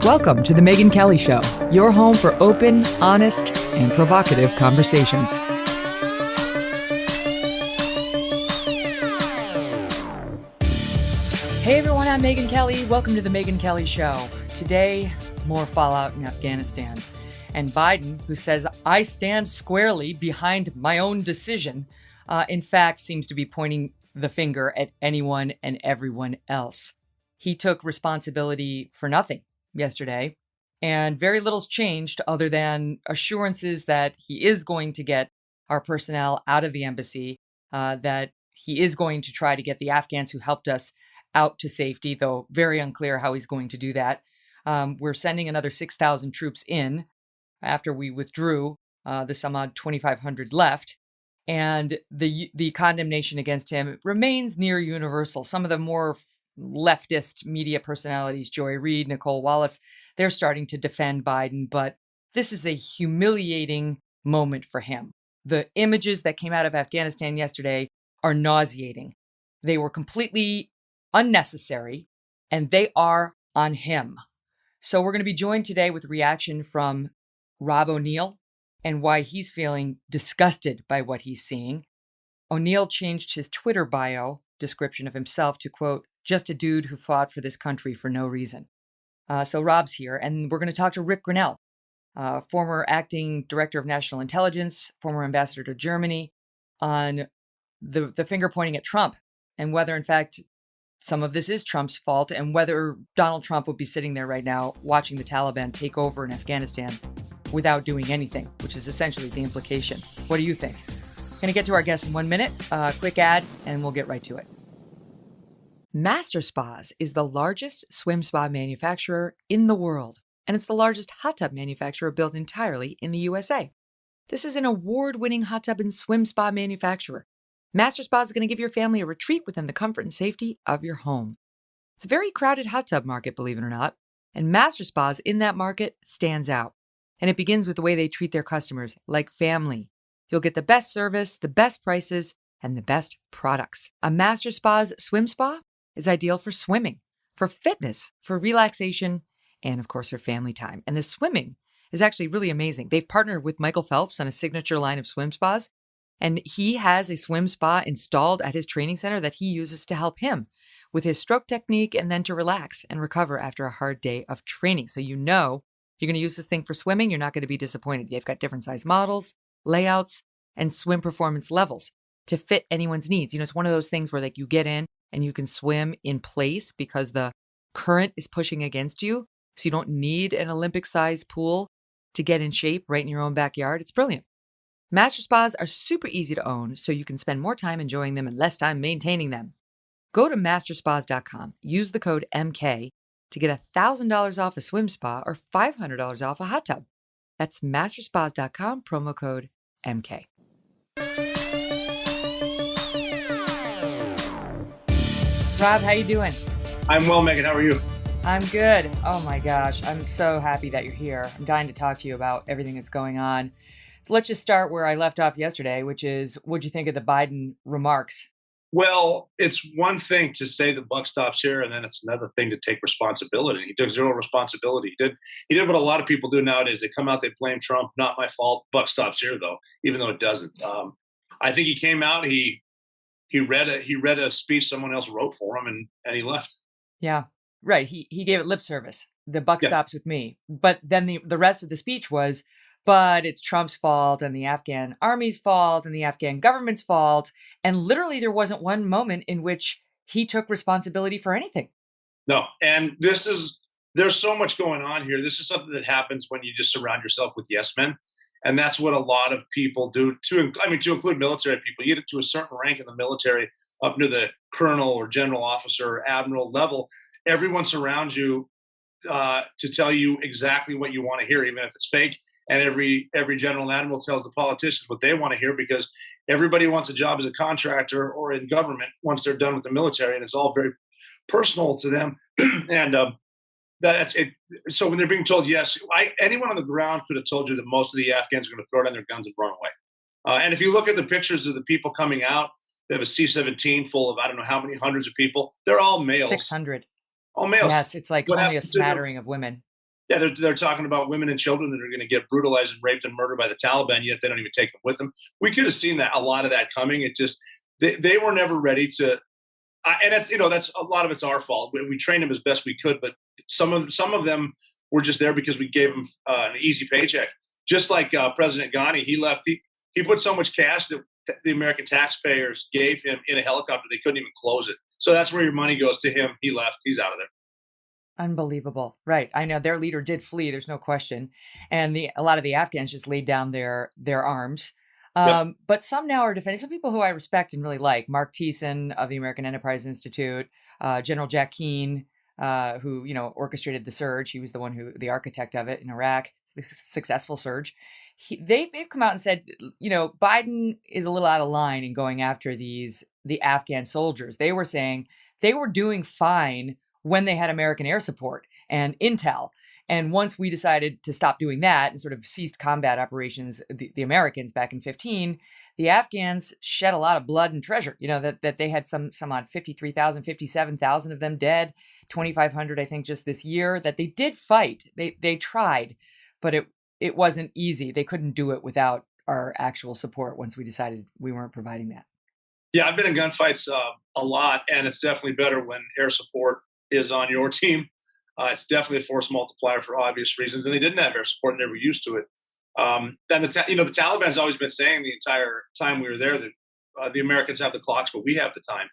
Welcome to The Megyn Kelly Show, your home for open, honest, and provocative conversations. Hey everyone, I'm Megyn Kelly. Welcome to The Megyn Kelly Show. Today, more fallout in Afghanistan. And Biden, who says, I stand squarely behind my own decision, in fact, seems to be pointing the finger at anyone and everyone else. He took responsibility for nothing yesterday, and very little's changed other than assurances that he is going to get our personnel out of the embassy, that he is going to try to get the Afghans who helped us out to safety, though very unclear how he's going to do that. We're sending another 6,000 troops in after we withdrew, the some odd 2,500 left. And the condemnation against him remains near universal. Some of the more leftist media personalities, Joy Reid, Nicole Wallace, they're starting to defend Biden, but this is a humiliating moment for him. The images that came out of Afghanistan yesterday are nauseating. They were completely unnecessary, and they are on him. So we're going to be joined today with reaction from Rob O'Neill and why he's feeling disgusted by what he's seeing. O'Neill changed his Twitter bio description of himself to, quote, just a dude who fought for this country for no reason. So Rob's here, and we're going to talk to Rick Grenell, former acting director of national intelligence, former ambassador to Germany, on the finger pointing at Trump and whether, in fact, some of this is Trump's fault and whether Donald Trump would be sitting there right now watching the Taliban take over in Afghanistan without doing anything, which is essentially the implication. What do you think? Going to get to our guest in 1 minute, quick ad, and we'll get right to it. Master Spas is the largest swim spa manufacturer in the world, and it's the largest hot tub manufacturer built entirely in the USA. This is an award-winning hot tub and swim spa manufacturer. Master Spa is going to give your family a retreat within the comfort and safety of your home. It's a very crowded hot tub market, believe it or not, and Master Spas in that market stands out. And it begins with the way they treat their customers like family. You'll get the best service, the best prices, and the best products. A Master Spa's swim spa is ideal for swimming, for fitness, for relaxation, and of course for family time. And the swimming is actually really amazing. They've partnered with Michael Phelps on a signature line of swim spas. And he has a swim spa installed at his training center that he uses to help him with his stroke technique and then to relax and recover after a hard day of training. So you know you're going to use this thing for swimming. You're not going to be disappointed. They've got different size models, layouts, and swim performance levels to fit anyone's needs. You know, it's one of those things where like you get in and you can swim in place because the current is pushing against you. So you don't need an Olympic-sized pool to get in shape right in your own backyard. It's brilliant. Master Spas are super easy to own, so you can spend more time enjoying them and less time maintaining them. Go to masterspas.com, use the code MK to get $1,000 off a swim spa or $500 off a hot tub. That's masterspas.com, promo code MK. Rob, how you doing? I'm well, Megyn. How are you? I'm good. Oh my gosh, I'm so happy that you're here. I'm dying to talk to you about everything that's going on. Let's just start where I left off yesterday, which is, what'd you think of the Biden remarks? Well, it's one thing to say the buck stops here, and then it's another thing to take responsibility. He took zero responsibility. He did what a lot of people do nowadays. They come out, they blame Trump. Not my fault. Buck stops here, though, even though it doesn't. I think he came out. He read a speech someone else wrote for him, and he left. Yeah, right. He gave it lip service. The buck stops with me. But then the rest of the speech was, but it's Trump's fault and the Afghan army's fault and the Afghan government's fault. And literally there wasn't one moment in which he took responsibility for anything. No. And there's so much going on here. This is something that happens when you just surround yourself with yes men. And that's what a lot of people do to include military people. You get to a certain rank in the military, up to the colonel or general officer or admiral level. Everyone surrounds you to tell you exactly what you want to hear, even if it's fake. And every general and admiral tells the politicians what they want to hear, because everybody wants a job as a contractor or in government once they're done with the military, and it's all very personal to them. And that's it. So when they're being told yes, anyone on the ground could have told you that most of the Afghans are going to throw down their guns and run away. And if you look at the pictures of the people coming out, they have a C-17 full of I don't know how many hundreds of people. They're all males. 600. All males. Yes, it's like only a smattering of women. Yeah, they're talking about women and children that are going to get brutalized and raped and murdered by the Taliban, yet they don't even take them with them. We could have seen that, a lot of that coming. It just they were never ready to. And that's, that's a lot of it's our fault. We trained them as best we could, but some of them were just there because we gave them an easy paycheck. Just like President Ghani, he left. He put so much cash that the American taxpayers gave him in a helicopter they couldn't even close it. So that's where your money goes to him. He left. He's out of there. Unbelievable. Right. I know their leader did flee. There's no question. And a lot of the Afghans just laid down their arms. Yep. But some now are defending some people who I respect and really like. Mark Thiessen of the American Enterprise Institute, General Jack Keane, who, orchestrated the surge. He was the architect of it in Iraq, the successful surge. They've come out and said, Biden is a little out of line in going after the Afghan soldiers. They were saying they were doing fine when they had American air support and intel. And once we decided to stop doing that and sort of ceased combat operations, the Americans back in 2015, the Afghans shed a lot of blood and treasure, that they had some odd 53,000, 57,000 of them dead, 2,500, I think, just this year, that they did fight. They tried, but it wasn't easy. They couldn't do it without our actual support once we decided we weren't providing that. Yeah, I've been in gunfights a lot, and it's definitely better when air support is on your team. It's definitely a force multiplier for obvious reasons, and they didn't have air support, and they were used to it. Then the Taliban's always been saying the entire time we were there that the Americans have the clocks, but we have the time.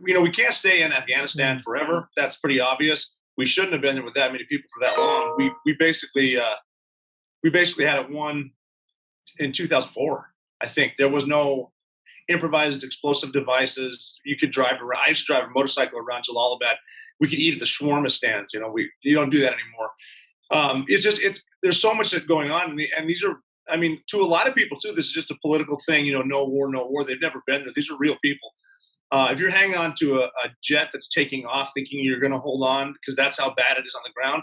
We can't stay in Afghanistan forever. That's pretty obvious. We shouldn't have been there with that many people for that long. We basically had it won in 2004. I think there was no improvised explosive devices. You could drive around. I used to drive a motorcycle around Jalalabad. We could eat at the shawarma stands. You don't do that anymore. There's so much that's going on, and these are, to a lot of people too, this is just a political thing. No war, no war. They've never been there. These are real people. If you're hanging on to a jet that's taking off, thinking you're going to hold on because that's how bad it is on the ground,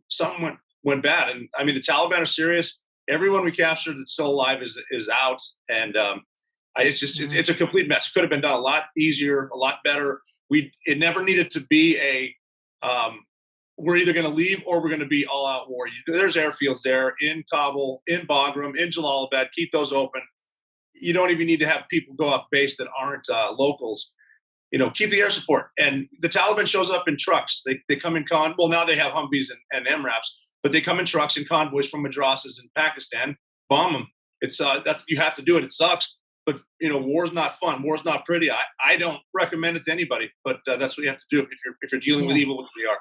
something went bad. And the Taliban are serious. Everyone we captured that's still alive is out, and it's a complete mess. It could have been done a lot easier, a lot better. It never needed to be we're either going to leave or we're going to be all out war. There's airfields there in Kabul, in Bagram, in Jalalabad. Keep those open. You don't even need to have people go off base that aren't locals. Keep the air support. And the Taliban shows up in trucks. They come in well, now they have Humvees and MRAPs, but they come in trucks and convoys from madrasas in Pakistan, bomb them. You have to do it. It sucks. But war's not fun. War's not pretty. I don't recommend it to anybody. But that's what you have to do if you're dealing with evil, which we are.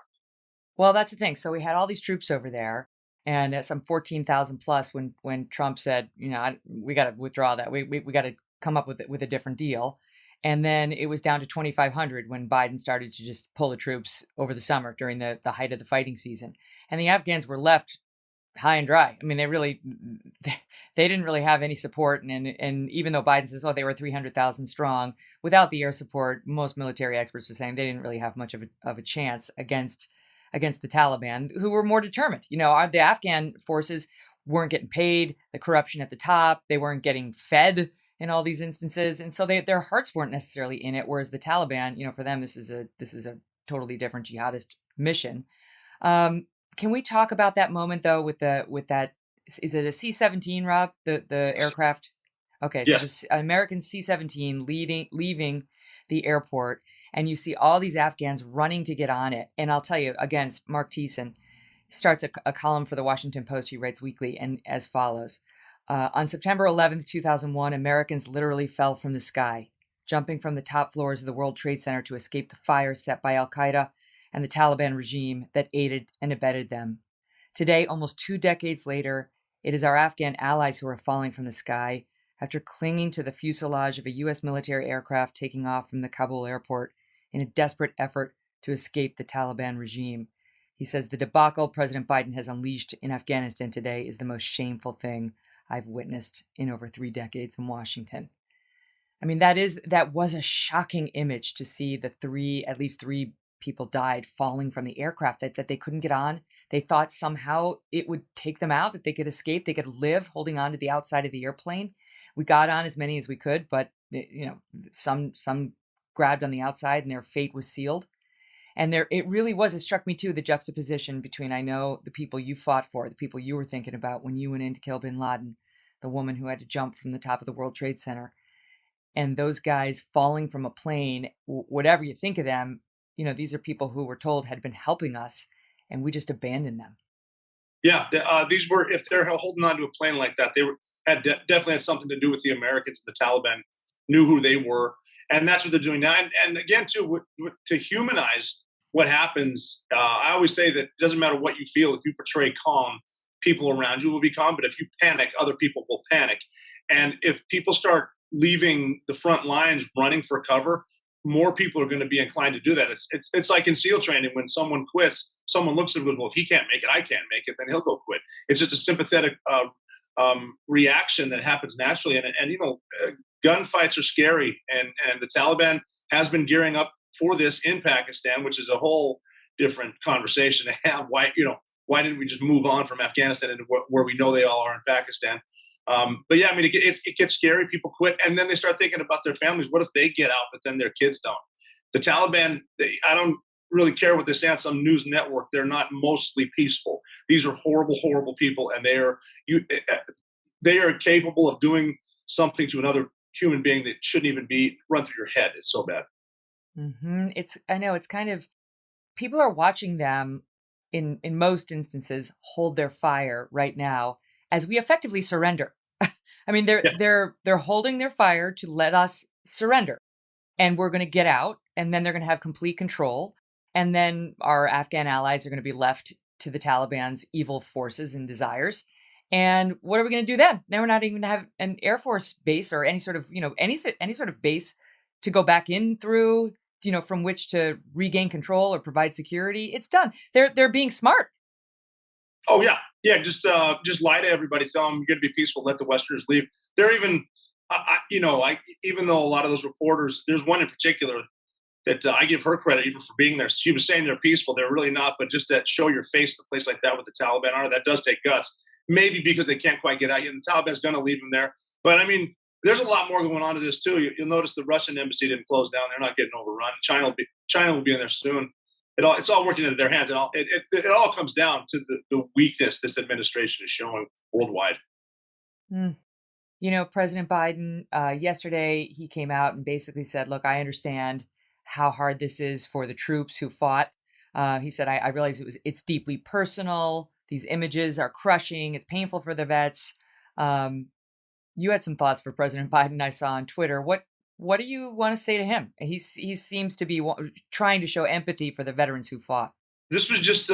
Well, that's the thing. So we had all these troops over there, and some 14,000 plus when Trump said, we got to withdraw that. We got to come up with a different deal. And then it was down to 2,500 when Biden started to just pull the troops over the summer during the height of the fighting season, and the Afghans were left high and dry. They didn't really have any support. And even though Biden says, they were 300,000 strong, without the air support, most military experts are saying they didn't really have much of a chance against the Taliban, who were more determined. The Afghan forces weren't getting paid, the corruption at the top, they weren't getting fed in all these instances. And so their hearts weren't necessarily in it. Whereas the Taliban, for them, this is a totally different jihadist mission. Can we talk about that moment though with that? Is it a C-17, Rob? The aircraft? Okay, so yes. The American C-17 leaving the airport, and you see all these Afghans running to get on it. And I'll tell you again, Mark Thiessen starts a column for the Washington Post. He writes weekly, and as follows: on September 11th, 2001, Americans literally fell from the sky, jumping from the top floors of the World Trade Center to escape the fire set by Al-Qaeda and the Taliban regime that aided and abetted them. Today, almost 2 decades later, it is our Afghan allies who are falling from the sky after clinging to the fuselage of a U.S. military aircraft taking off from the Kabul airport in a desperate effort to escape the Taliban regime. He says the debacle President Biden has unleashed in Afghanistan today is the most shameful thing I've witnessed in over 3 decades in Washington. That was a shocking image to see at least three people died falling from the aircraft that they couldn't get on. They thought somehow it would take them out, that they could escape, they could live holding on to the outside of the airplane. We got on as many as we could, but some grabbed on the outside and their fate was sealed. And there, it really was, it struck me too, the juxtaposition between, I know the people you fought for, the people you were thinking about when you went in to kill bin Laden, the woman who had to jump from the top of the World Trade Center, and those guys falling from a plane, whatever you think of them, these are people who were told had been helping us, and we just abandoned them. Yeah, these were, if they're holding on to a plane like that, they were definitely had something to do with the Americans. The Taliban knew who they were, and that's what they're doing now. And again, too, to humanize what happens, I always say that it doesn't matter what you feel. If you portray calm, people around you will be calm. But if you panic, other people will panic. And if people start leaving the front lines, running for cover, more people are going to be inclined to do that. It's like in SEAL training when someone quits, someone looks at it and goes, "Well, if he can't make it, I can't make it." Then he'll go quit. It's just a sympathetic reaction that happens naturally. And gunfights are scary, and the Taliban has been gearing up for this in Pakistan, which is a whole different conversation to have. Why didn't we just move on from Afghanistan into where we know they all are in Pakistan? But yeah, I mean, it gets scary. People quit, and then they start thinking about their families. What if they get out, but then their kids don't? The Taliban, I don't really care what they say on some news network. They're not mostly peaceful. These are horrible, horrible people, and they are capable of doing something to another human being that shouldn't even be run through your head. It's so bad. I know, it's kind of, people are watching them in most instances hold their fire right now as we effectively surrender. I mean, Yeah. they're holding their fire to let us surrender, and we're going to get out, and then they're going to have complete control, and then our Afghan allies are going to be left to the Taliban's evil forces and desires. And what are we going to do then? Then we're not even going to have an Air Force base or any sort of, any sort of base to go back in through, from which to regain control or provide security. It's done. They're being smart. Oh yeah, yeah. Just lie to everybody. Tell them you're going to be peaceful. Let the Westerners leave. They're even, even though a lot of those reporters, there's one in particular that I give her credit even for being there. She was saying they're peaceful. They're really not, but just to show your face in a place like that with the Taliban are, that does take guts. Maybe because they can't quite get out. And the Taliban's going to leave them there. But I mean, there's a lot more going on to this too. You'll notice the Russian embassy didn't close down. They're not getting overrun. China will be in there soon. It's all working into their hands. It all comes down to the weakness this administration is showing worldwide. Mm. President Biden, yesterday, he came out and basically said, look, I understand how hard this is for the troops who fought. He said, I realize it's deeply personal. These images are crushing. It's painful for the vets. You had some thoughts for President Biden, I saw on Twitter. What do you want to say to him? He seems to be trying to show empathy for the veterans who fought. This was just,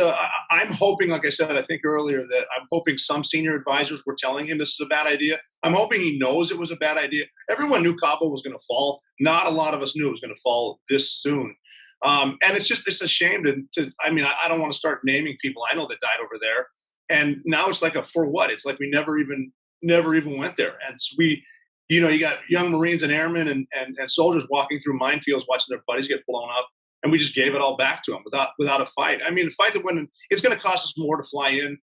I'm hoping, like I said, I think earlier, that I'm hoping some senior advisors were telling him this is a bad idea. I'm hoping he knows it was a bad idea. Everyone knew Kabul was going to fall. Not a lot of us knew it was going to fall this soon. And it's a shame I don't want to start naming people I know that died over there. And now it's like for what? It's like we never even went there. And so you got young Marines and airmen and soldiers walking through minefields, watching their buddies get blown up. And we just gave it all back to them without a fight. I mean, a fight that it's going to cost us more to fly in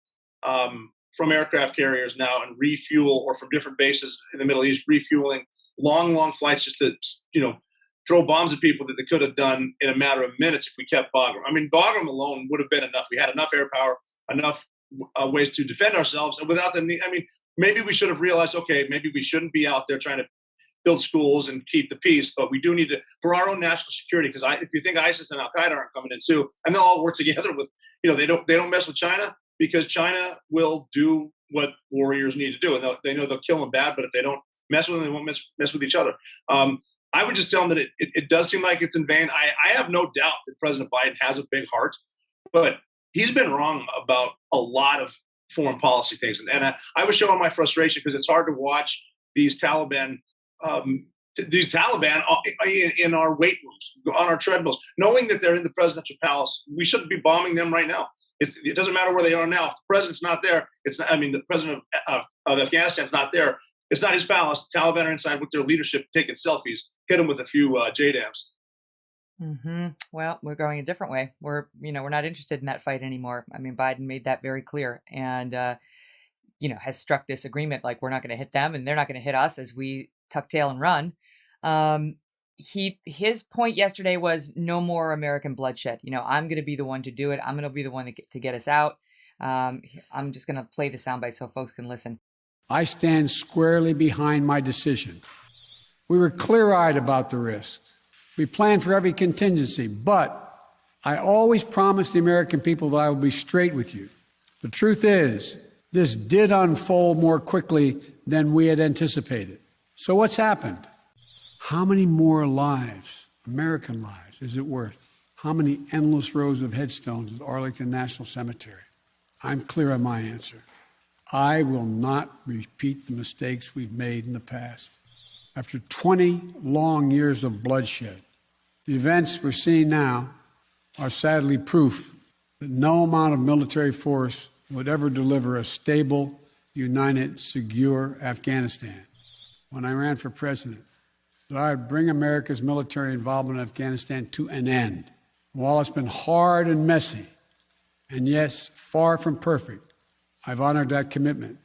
from aircraft carriers now and refuel, or from different bases in the Middle East, refueling long flights just to, throw bombs at people that they could have done in a matter of minutes if we kept Bagram. I mean, Bagram alone would have been enough. We had enough air power, enough ways to defend ourselves, and without the need. I mean, maybe we should have realized, okay, maybe we shouldn't be out there trying to build schools and keep the peace, but we do need to, for our own national security, because if you think ISIS and Al Qaeda aren't coming in too, and they'll all work together with, they don't mess with China, because China will do what warriors need to do, and they know they'll kill them bad, but if they don't mess with them, they won't mess with each other. I would just tell them that it does seem like it's in vain. I have no doubt that President Biden has a big heart, but he's been wrong about a lot of foreign policy things, and I was showing my frustration because it's hard to watch these Taliban in our weight rooms, on our treadmills, knowing that they're in the presidential palace. We shouldn't be bombing them right now. It doesn't matter where they are now. If the president's not there, the president of Afghanistan's not there. It's not his palace. The Taliban are inside with their leadership taking selfies. Hit them with a few JDAMs. Well, we're going a different way. We're not interested in that fight anymore. I mean, Biden made that very clear, and has struck this agreement, like we're not going to hit them and they're not going to hit us as we tuck tail and run. his point yesterday was no more American bloodshed. I'm going to be the one to do it. I'm going to be the one to get us out. I'm just going to play the soundbite so folks can listen. I stand squarely behind my decision. We were clear-eyed about the risks. We planned for every contingency, but I always promised the American people that I will be straight with you. The truth is, this did unfold more quickly than we had anticipated. So what's happened? How many more lives, American lives, is it worth? How many endless rows of headstones at Arlington National Cemetery? I'm clear on my answer. I will not repeat the mistakes we've made in the past. After 20 long years of bloodshed, the events we're seeing now are sadly proof that no amount of military force would ever deliver a stable, united, secure Afghanistan. When I ran for president, that I would bring America's military involvement in Afghanistan to an end. While it's been hard and messy, and yes, far from perfect, I've honored that commitment.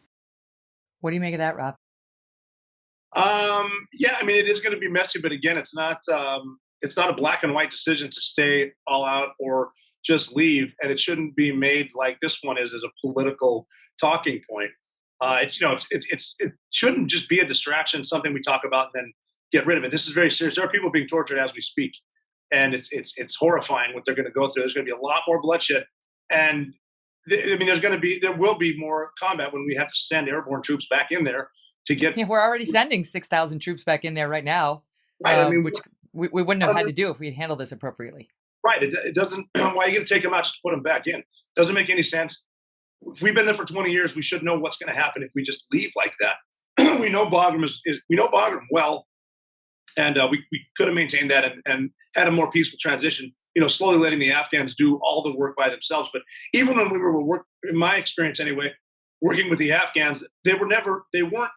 What do you make of that, Rob? Yeah, I mean, it is going to be messy, but again, it's not a black and white decision to stay all out or just leave, and it shouldn't be made like this one is as a political talking point. It shouldn't just be a distraction, something we talk about and then get rid of it. This is very serious. There are people being tortured as we speak, and it's horrifying what they're going to go through. There's going to be a lot more bloodshed, and there will be more combat when we have to send airborne troops back in there to get. Yeah, we're already sending 6,000 troops back in there right now, Right, which we wouldn't have had to do if we'd handled this appropriately. Right. It doesn't. Why are you going to take them out just to put them back in? Doesn't make any sense. If we've been there for 20 years, we should know what's going to happen if we just leave like that. We know Bagram we know Bagram well, and we could have maintained that and had a more peaceful transition. Slowly letting the Afghans do all the work by themselves. But even when we were in my experience anyway, working with the Afghans, they weren't.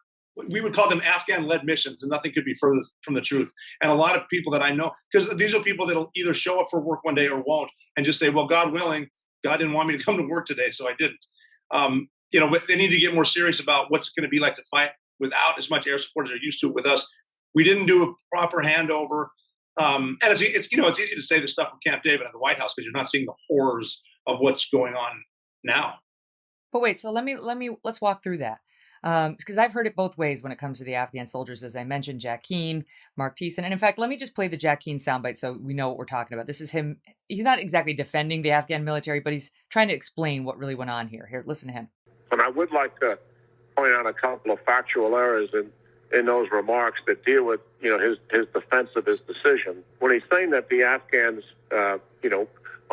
We would call them Afghan-led missions, and nothing could be further from the truth. And a lot of people that I know, because these are people that'll either show up for work one day or won't, and just say, "Well, God willing, God didn't want me to come to work today, so I didn't." But they need to get more serious about what's going to be like to fight without as much air support as they're used to with us. We didn't do a proper handover, and it's easy to say this stuff from Camp David at the White House because you're not seeing the horrors of what's going on now. But wait, so let's walk through that. Because I've heard it both ways when it comes to the Afghan soldiers, as I mentioned, Jack Keane, Mark Thiessen. And in fact, let me just play the Jack Keane soundbite so we know what we're talking about. This is him. He's not exactly defending the Afghan military, but he's trying to explain what really went on here. Here, listen to him. And I would like to point out a couple of factual errors in those remarks that deal with, his defense of his decision. When he's saying that the Afghans, are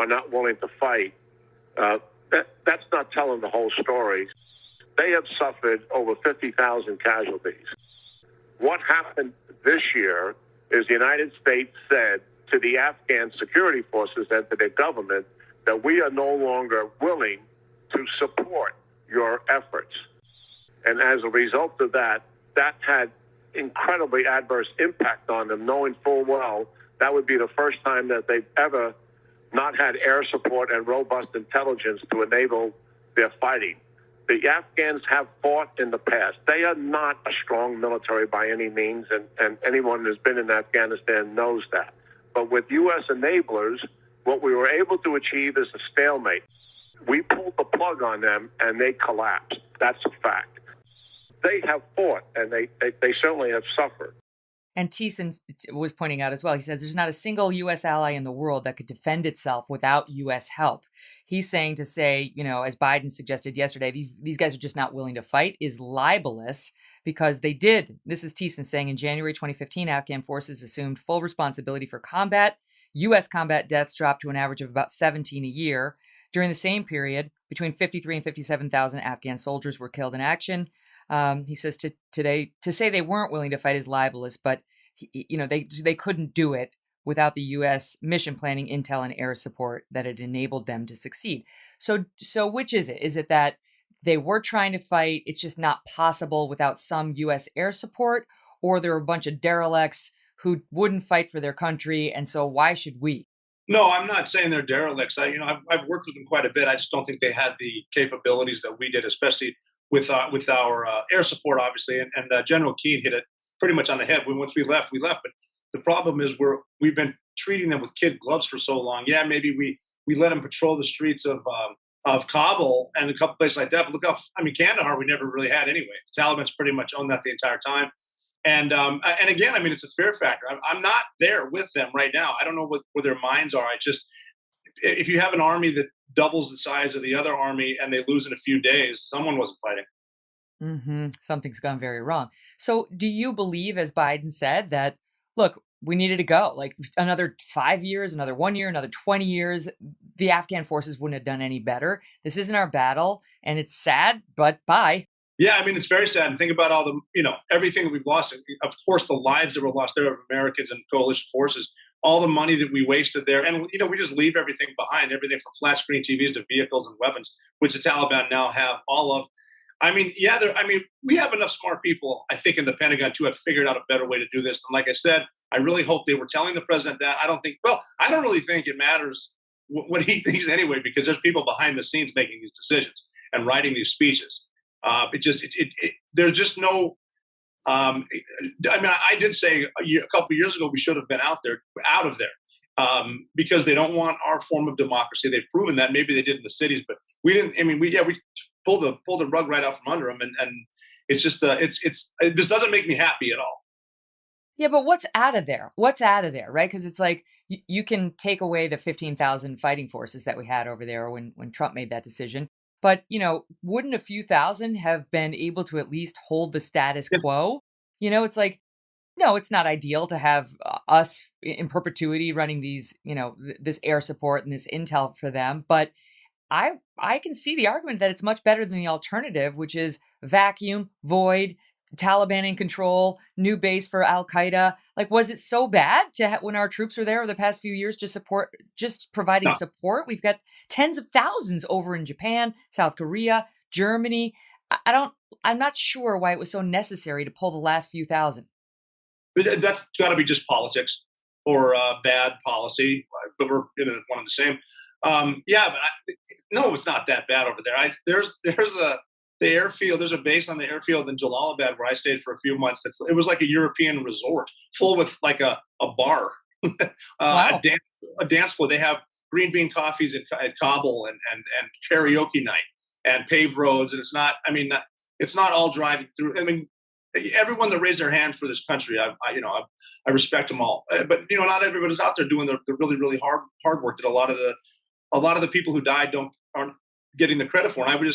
not willing to fight, that's not telling the whole story. They have suffered over 50,000 casualties. What happened this year is the United States said to the Afghan security forces and to their government that we are no longer willing to support your efforts. And as a result of that had incredibly adverse impact on them, knowing full well that would be the first time that they've ever not had air support and robust intelligence to enable their fighting. The Afghans have fought in the past. They are not a strong military by any means, and anyone who's been in Afghanistan knows that. But with U.S. enablers, what we were able to achieve is a stalemate. We pulled the plug on them, and they collapsed. That's a fact. They have fought, and they certainly have suffered. And Thiessen was pointing out as well, he says there's not a single U.S. ally in the world that could defend itself without U.S. help. He's saying to say, as Biden suggested yesterday, these guys are just not willing to fight is libelous because they did. This is Thiessen saying in January 2015, Afghan forces assumed full responsibility for combat. U.S. combat deaths dropped to an average of about 17 a year. During the same period, between 53 and 57,000 Afghan soldiers were killed in action. He says today to say they weren't willing to fight is libelous, but they couldn't do it without the U.S. mission planning, intel, and air support that had enabled them to succeed. So which is it? Is it that they were trying to fight, it's just not possible without some U.S. air support, or there are a bunch of derelicts who wouldn't fight for their country, and so why should we? No, I'm not saying they're derelicts. I've worked with them quite a bit. I just don't think they had the capabilities that we did, especially with our air support, obviously. And General Keane hit it pretty much on the head. Once we left, we left. But the problem is we've been treating them with kid gloves for so long. Yeah, maybe we let them patrol the streets of Kabul and a couple places like that. But look how, I mean, Kandahar we never really had anyway. The Taliban's pretty much owned that the entire time. And again, I mean, it's a fear factor. I'm not there with them right now. I don't know where their minds are. I just, if you have an army that doubles the size of the other army and they lose in a few days, someone wasn't fighting. Something's gone very wrong. So do you believe, as Biden said, that, look, we needed to go like another 5 years, another 1 year, another 20 years, the Afghan forces wouldn't have done any better. This isn't our battle and it's sad, but bye. Yeah, I mean, it's very sad. And think about all the, everything that we've lost. Of course, the lives that were lost there of Americans and coalition forces, all the money that we wasted there. And, we just leave everything behind, everything from flat screen TVs to vehicles and weapons, which the Taliban now have all of. I mean, yeah, we have enough smart people, I think, in the Pentagon to have figured out a better way to do this. And like I said, I really hope they were telling the president that. I don't really think it matters what he thinks anyway, because there's people behind the scenes making these decisions and writing these speeches. There's just no. I mean, I did say a couple of years ago we should have been out of there, because they don't want our form of democracy. They've proven that. Maybe they did in the cities, but we didn't. I mean, we pulled the rug right out from under them, and it's just this doesn't make me happy at all. Yeah, but what's out of there? What's out of there, right? Because it's like you can take away the 15,000 fighting forces that we had over there when Trump made that decision. But, wouldn't a few thousand have been able to at least hold the status quo? It's like, no, it's not ideal to have us in perpetuity running these, this air support and this intel for them. But I can see the argument that it's much better than the alternative, which is vacuum, void, Taliban in control, new base for Al Qaeda. Like, was it so bad when our troops were there over the past few years just providing support? We've got tens of thousands over in Japan, South Korea, Germany. I'm not sure why it was so necessary to pull the last few thousand. But that's got to be just politics or bad policy, but we're one and the same. No, it's not that bad over there. The airfield, there's a base on the airfield in Jalalabad where I stayed for a few months. It was like a European resort, full with like a bar, wow. a dance floor. They have green bean coffees at Kabul and karaoke night and paved roads. And it's not all driving through. I mean, everyone that raised their hand for this country, I respect them all. But not everybody's out there doing the really, really hard work that a lot of the people who died aren't getting the credit for. And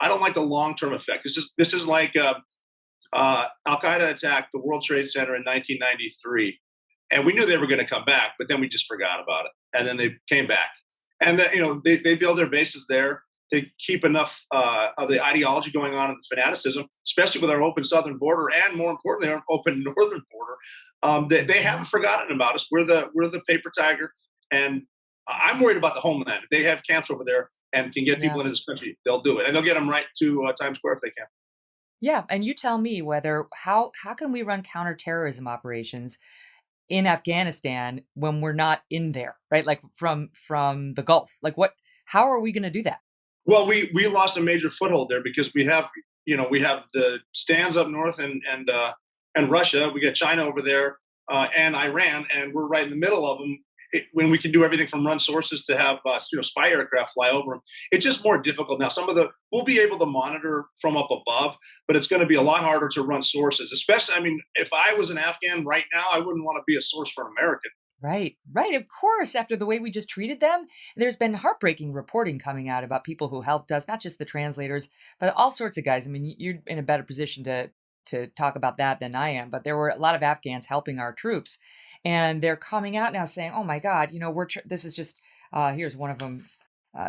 I don't like the long-term effect. This is like Al Qaeda attacked the World Trade Center in 1993, and we knew they were going to come back, but then we just forgot about it, and then they came back, and then they build their bases there. They keep enough of the ideology going on and the fanaticism, especially with our open southern border, and more importantly, our open northern border. They haven't forgotten about us. We're the paper tiger, and I'm worried about the homeland. If they have camps over there and can get people into this country, they'll do it. And they'll get them right to Times Square if they can. Yeah. And you tell me how can we run counterterrorism operations in Afghanistan when we're not in there, right? Like from the Gulf, like how are we going to do that? Well, we lost a major foothold there because we have the stands up north and Russia. We got China over there and Iran, and we're right in the middle of them. When we can do everything from run sources to have spy aircraft fly over them, it's just more difficult now. We'll be able to monitor from up above, but it's going to be a lot harder to run sources. Especially, I mean, if I was an Afghan right now, I wouldn't want to be a source for an American. Right. Of course, after the way we just treated them, there's been heartbreaking reporting coming out about people who helped us, not just the translators, but all sorts of guys. I mean, you're in a better position to talk about that than I am, but there were a lot of Afghans helping our troops. And they're coming out now saying, "Oh my God, this is just." Here's one of them.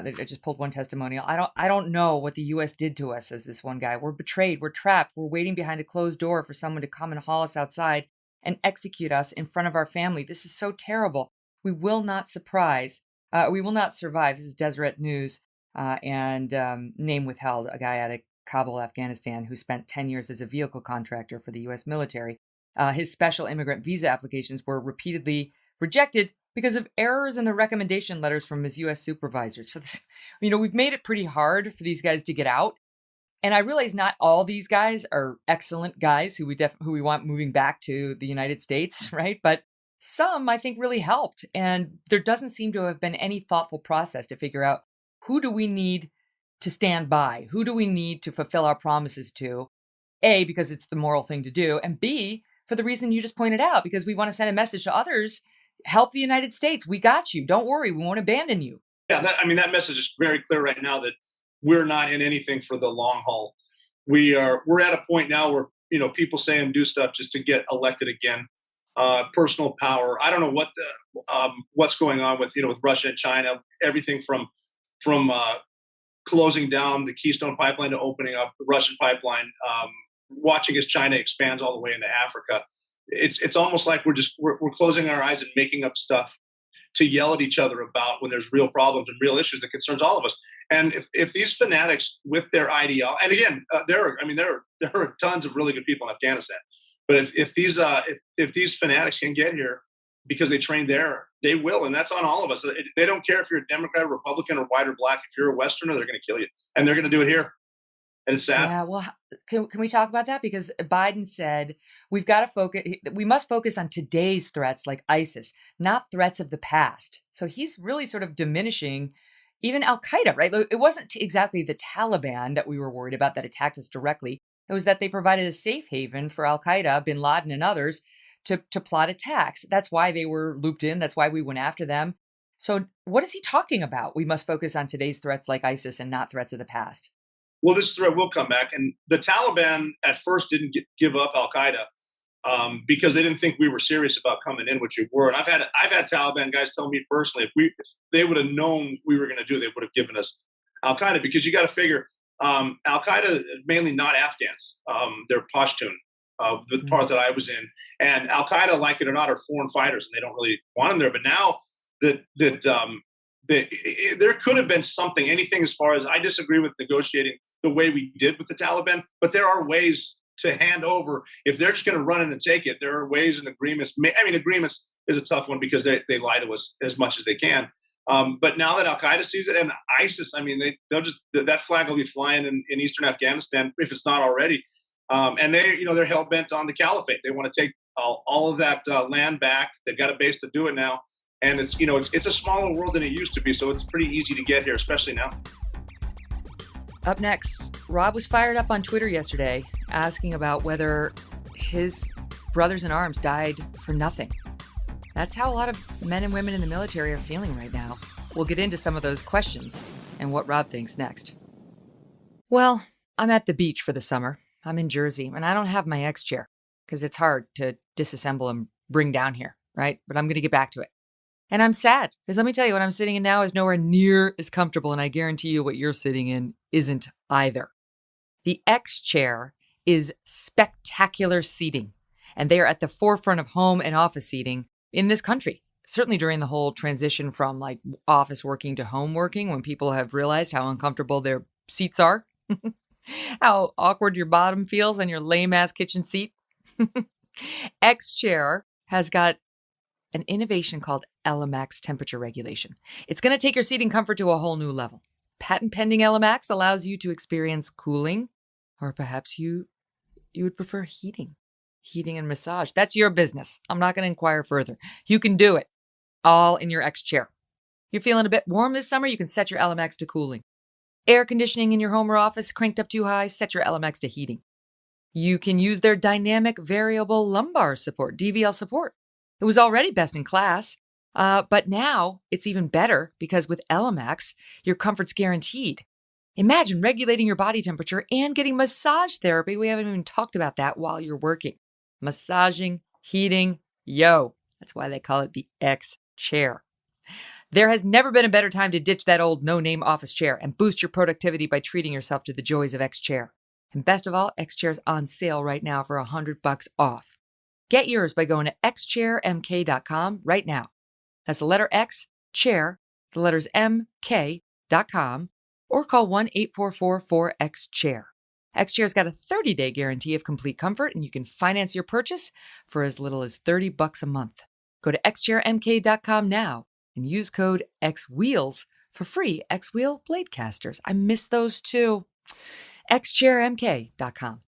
They just pulled one testimonial. I don't know what the U.S. did to us," says this one guy. "We're betrayed. We're trapped. We're waiting behind a closed door for someone to come and haul us outside and execute us in front of our family. This is so terrible. We will not survive." This is Deseret News and name withheld. A guy out of Kabul, Afghanistan, who spent 10 years as a vehicle contractor for the U.S. military. His special immigrant visa applications were repeatedly rejected because of errors in the recommendation letters from his U.S. supervisors. So, we've made it pretty hard for these guys to get out. And I realize not all these guys are excellent guys who we want moving back to the United States, right? But some I think really helped. And there doesn't seem to have been any thoughtful process to figure out who do we need to stand by? Who do we need to fulfill our promises to? A, because it's the moral thing to do. And B, for the reason you just pointed out, because we want to send a message to others, help the United States. We got you. Don't worry. We won't abandon you. Yeah, that message is very clear right now that we're not in anything for the long haul. We're at a point now where people say and do stuff just to get elected again. Personal power. I don't know what's going on with with Russia and China. Everything from closing down the Keystone pipeline to opening up the Russian pipeline. Watching as China expands all the way into Africa. It's almost like we're closing our eyes and making up stuff to yell at each other about when there's real problems and real issues that concerns all of us. And if these fanatics with their ideology, and again, there are tons of really good people in Afghanistan, but if these fanatics can get here because they trained there, they will, and that's on all of us. They don't care if you're a Democrat, Republican, or white or black. If you're a Westerner, they're going to kill you, and they're going to do it here. And it's sad. Yeah, well, can we talk about that? Because Biden said we must focus on today's threats like ISIS, not threats of the past. So he's really sort of diminishing even Al-Qaeda, right? It wasn't exactly the Taliban that we were worried about that attacked us directly. It was that they provided a safe haven for Al-Qaeda, bin Laden, and others to plot attacks. That's why they were looped in. That's why we went after them. So what is he talking about? We must focus on today's threats like ISIS and not threats of the past. Well, this threat will come back. And the Taliban at first didn't give up Al-Qaeda because they didn't think we were serious about coming in, which we were. And I've had Taliban guys tell me personally, if they would have known we were going to do, they would have given us Al-Qaeda, because you got to figure Al-Qaeda, mainly not Afghans. They're Pashtun, the part that I was in. And Al-Qaeda, like it or not, are foreign fighters, and they don't really want them there. But now there could have been anything as far as, I disagree with negotiating the way we did with the Taliban, but there are ways to hand over. If they're just going to run in and take it, there are ways and agreements. Agreements is a tough one because they lie to us as much as they can. But now that Al-Qaeda sees it, and ISIS, they'll just, that flag will be flying in eastern Afghanistan if it's not already. And they're hell bent on the caliphate. They want to take all of that land back. They've got a base to do it now. And it's a smaller world than it used to be, so it's pretty easy to get here, especially now. Up next, Rob was fired up on Twitter yesterday asking about whether his brothers in arms died for nothing. That's how a lot of men and women in the military are feeling right now. We'll get into some of those questions and what Rob thinks next. Well, I'm at the beach for the summer. I'm in Jersey, and I don't have my X chair because it's hard to disassemble and bring down here, right? But I'm going to get back to it. And I'm sad, because let me tell you, what I'm sitting in now is nowhere near as comfortable, and I guarantee you what you're sitting in isn't either. The X chair is spectacular seating, and they are at the forefront of home and office seating in this country. Certainly during the whole transition from like office working to home working, when people have realized how uncomfortable their seats are, how awkward your bottom feels on your lame-ass kitchen seat. X chair has got an innovation called LMX temperature regulation. It's going to take your seating comfort to a whole new level. Patent pending LMX allows you to experience cooling, or perhaps you would prefer heating and massage. That's your business. I'm not going to inquire further. You can do it all in your X chair. You're feeling a bit warm this summer? You can set your LMX to cooling. Air conditioning in your home or office cranked up too high? Set your LMX to heating. You can use their dynamic variable lumbar support, DVL support. It was already best in class, but now it's even better because with LMX, your comfort's guaranteed. Imagine regulating your body temperature and getting massage therapy. We haven't even talked about that while you're working. Massaging, heating, that's why they call it the X chair. There has never been a better time to ditch that old no-name office chair and boost your productivity by treating yourself to the joys of X chair. And best of all, X chair's on sale right now for $100 off. Get yours by going to xchairmk.com right now. That's the letter X, chair, the letters mk.com, or call 1-844-4X-CHAIR. X-Chair's got a 30-day guarantee of complete comfort, and you can finance your purchase for as little as $30 a month. Go to xchairmk.com now and use code XWHEELS for free X-Wheel blade casters. I miss those too. xchairmk.com.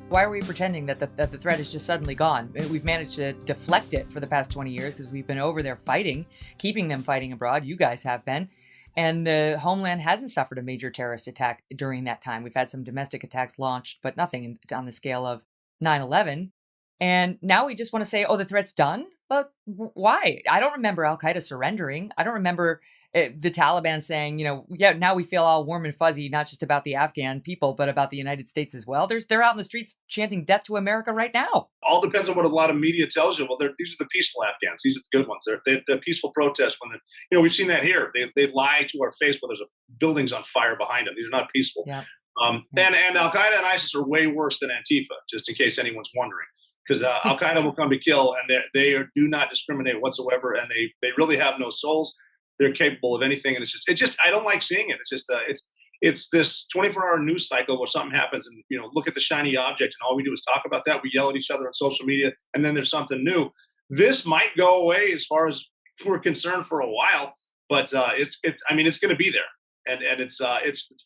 Why are we pretending that the threat is just suddenly gone? We've managed to deflect it for the past 20 years because we've been over there fighting, keeping them fighting abroad. You guys have been. And the homeland hasn't suffered a major terrorist attack during that time. We've had some domestic attacks launched, but nothing on the scale of 9/11. And now we just want to say, oh, the threat's done? But why? I don't remember Al-Qaeda surrendering. I don't remember the Taliban saying, yeah, now we feel all warm and fuzzy, not just about the Afghan people, but about the United States as well. They're out in the streets chanting death to America right now. All depends on what a lot of media tells you. Well, these are the peaceful Afghans. These are the good ones. They're the peaceful protests. We've seen that here. They lie to our face while there's buildings on fire behind them. These are not peaceful. Yeah. And Al-Qaeda and ISIS are way worse than Antifa, just in case anyone's wondering. Because Al-Qaeda will come to kill, and they do not discriminate whatsoever, and they really have no souls. They're capable of anything, and it's just I don't like seeing it. It's just it's this 24-hour news cycle where something happens, and look at the shiny object, and all we do is talk about that. We yell at each other on social media, and then there's something new. This might go away as far as we're concerned for a while, but it's going to be there, and it's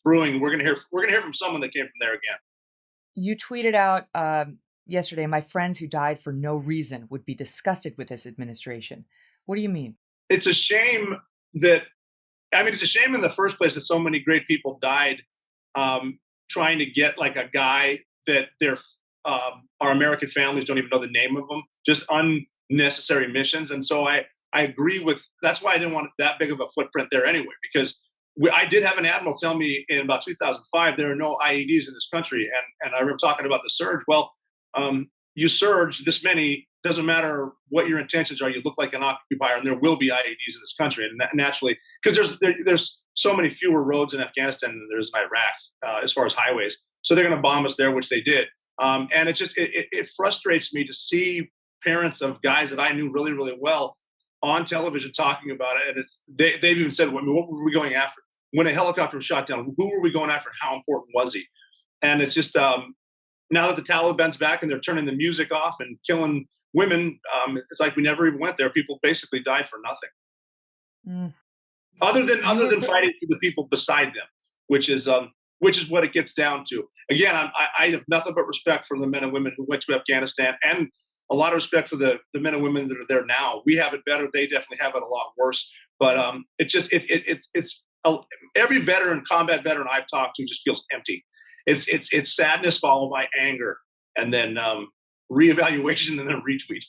brewing. We're gonna hear from someone that came from there again. You tweeted out yesterday, my friends who died for no reason would be disgusted with this administration. What do you mean? It's a shame it's a shame in the first place that so many great people died trying to get like a guy that our American families don't even know the name of them, just unnecessary missions. And so I agree with, that's why I didn't want that big of a footprint there anyway, because I did have an admiral tell me in about 2005, there are no IEDs in this country. And I remember talking about the surge. Well, you surge this many, doesn't matter what your intentions are, you look like an occupier, and there will be IEDs in this country. And naturally, because there's so many fewer roads in Afghanistan than there is in Iraq as far as highways. So they're going to bomb us there, which they did. And it frustrates me to see parents of guys that I knew really, really well on television talking about it. And they've even said, what were we going after? When a helicopter was shot down, who were we going after? How important was he? And it's just, now that the Taliban's back and they're turning the music off and killing women, it's like we never even went there. People basically died for nothing, other than fighting for the people beside them, which is what it gets down to. Again, I have nothing but respect for the men and women who went to Afghanistan, and a lot of respect for the men and women that are there now. We have it better; they definitely have it a lot worse. But it's every combat veteran I've talked to just feels empty. It's sadness followed by anger, and then reevaluation, and then retweet.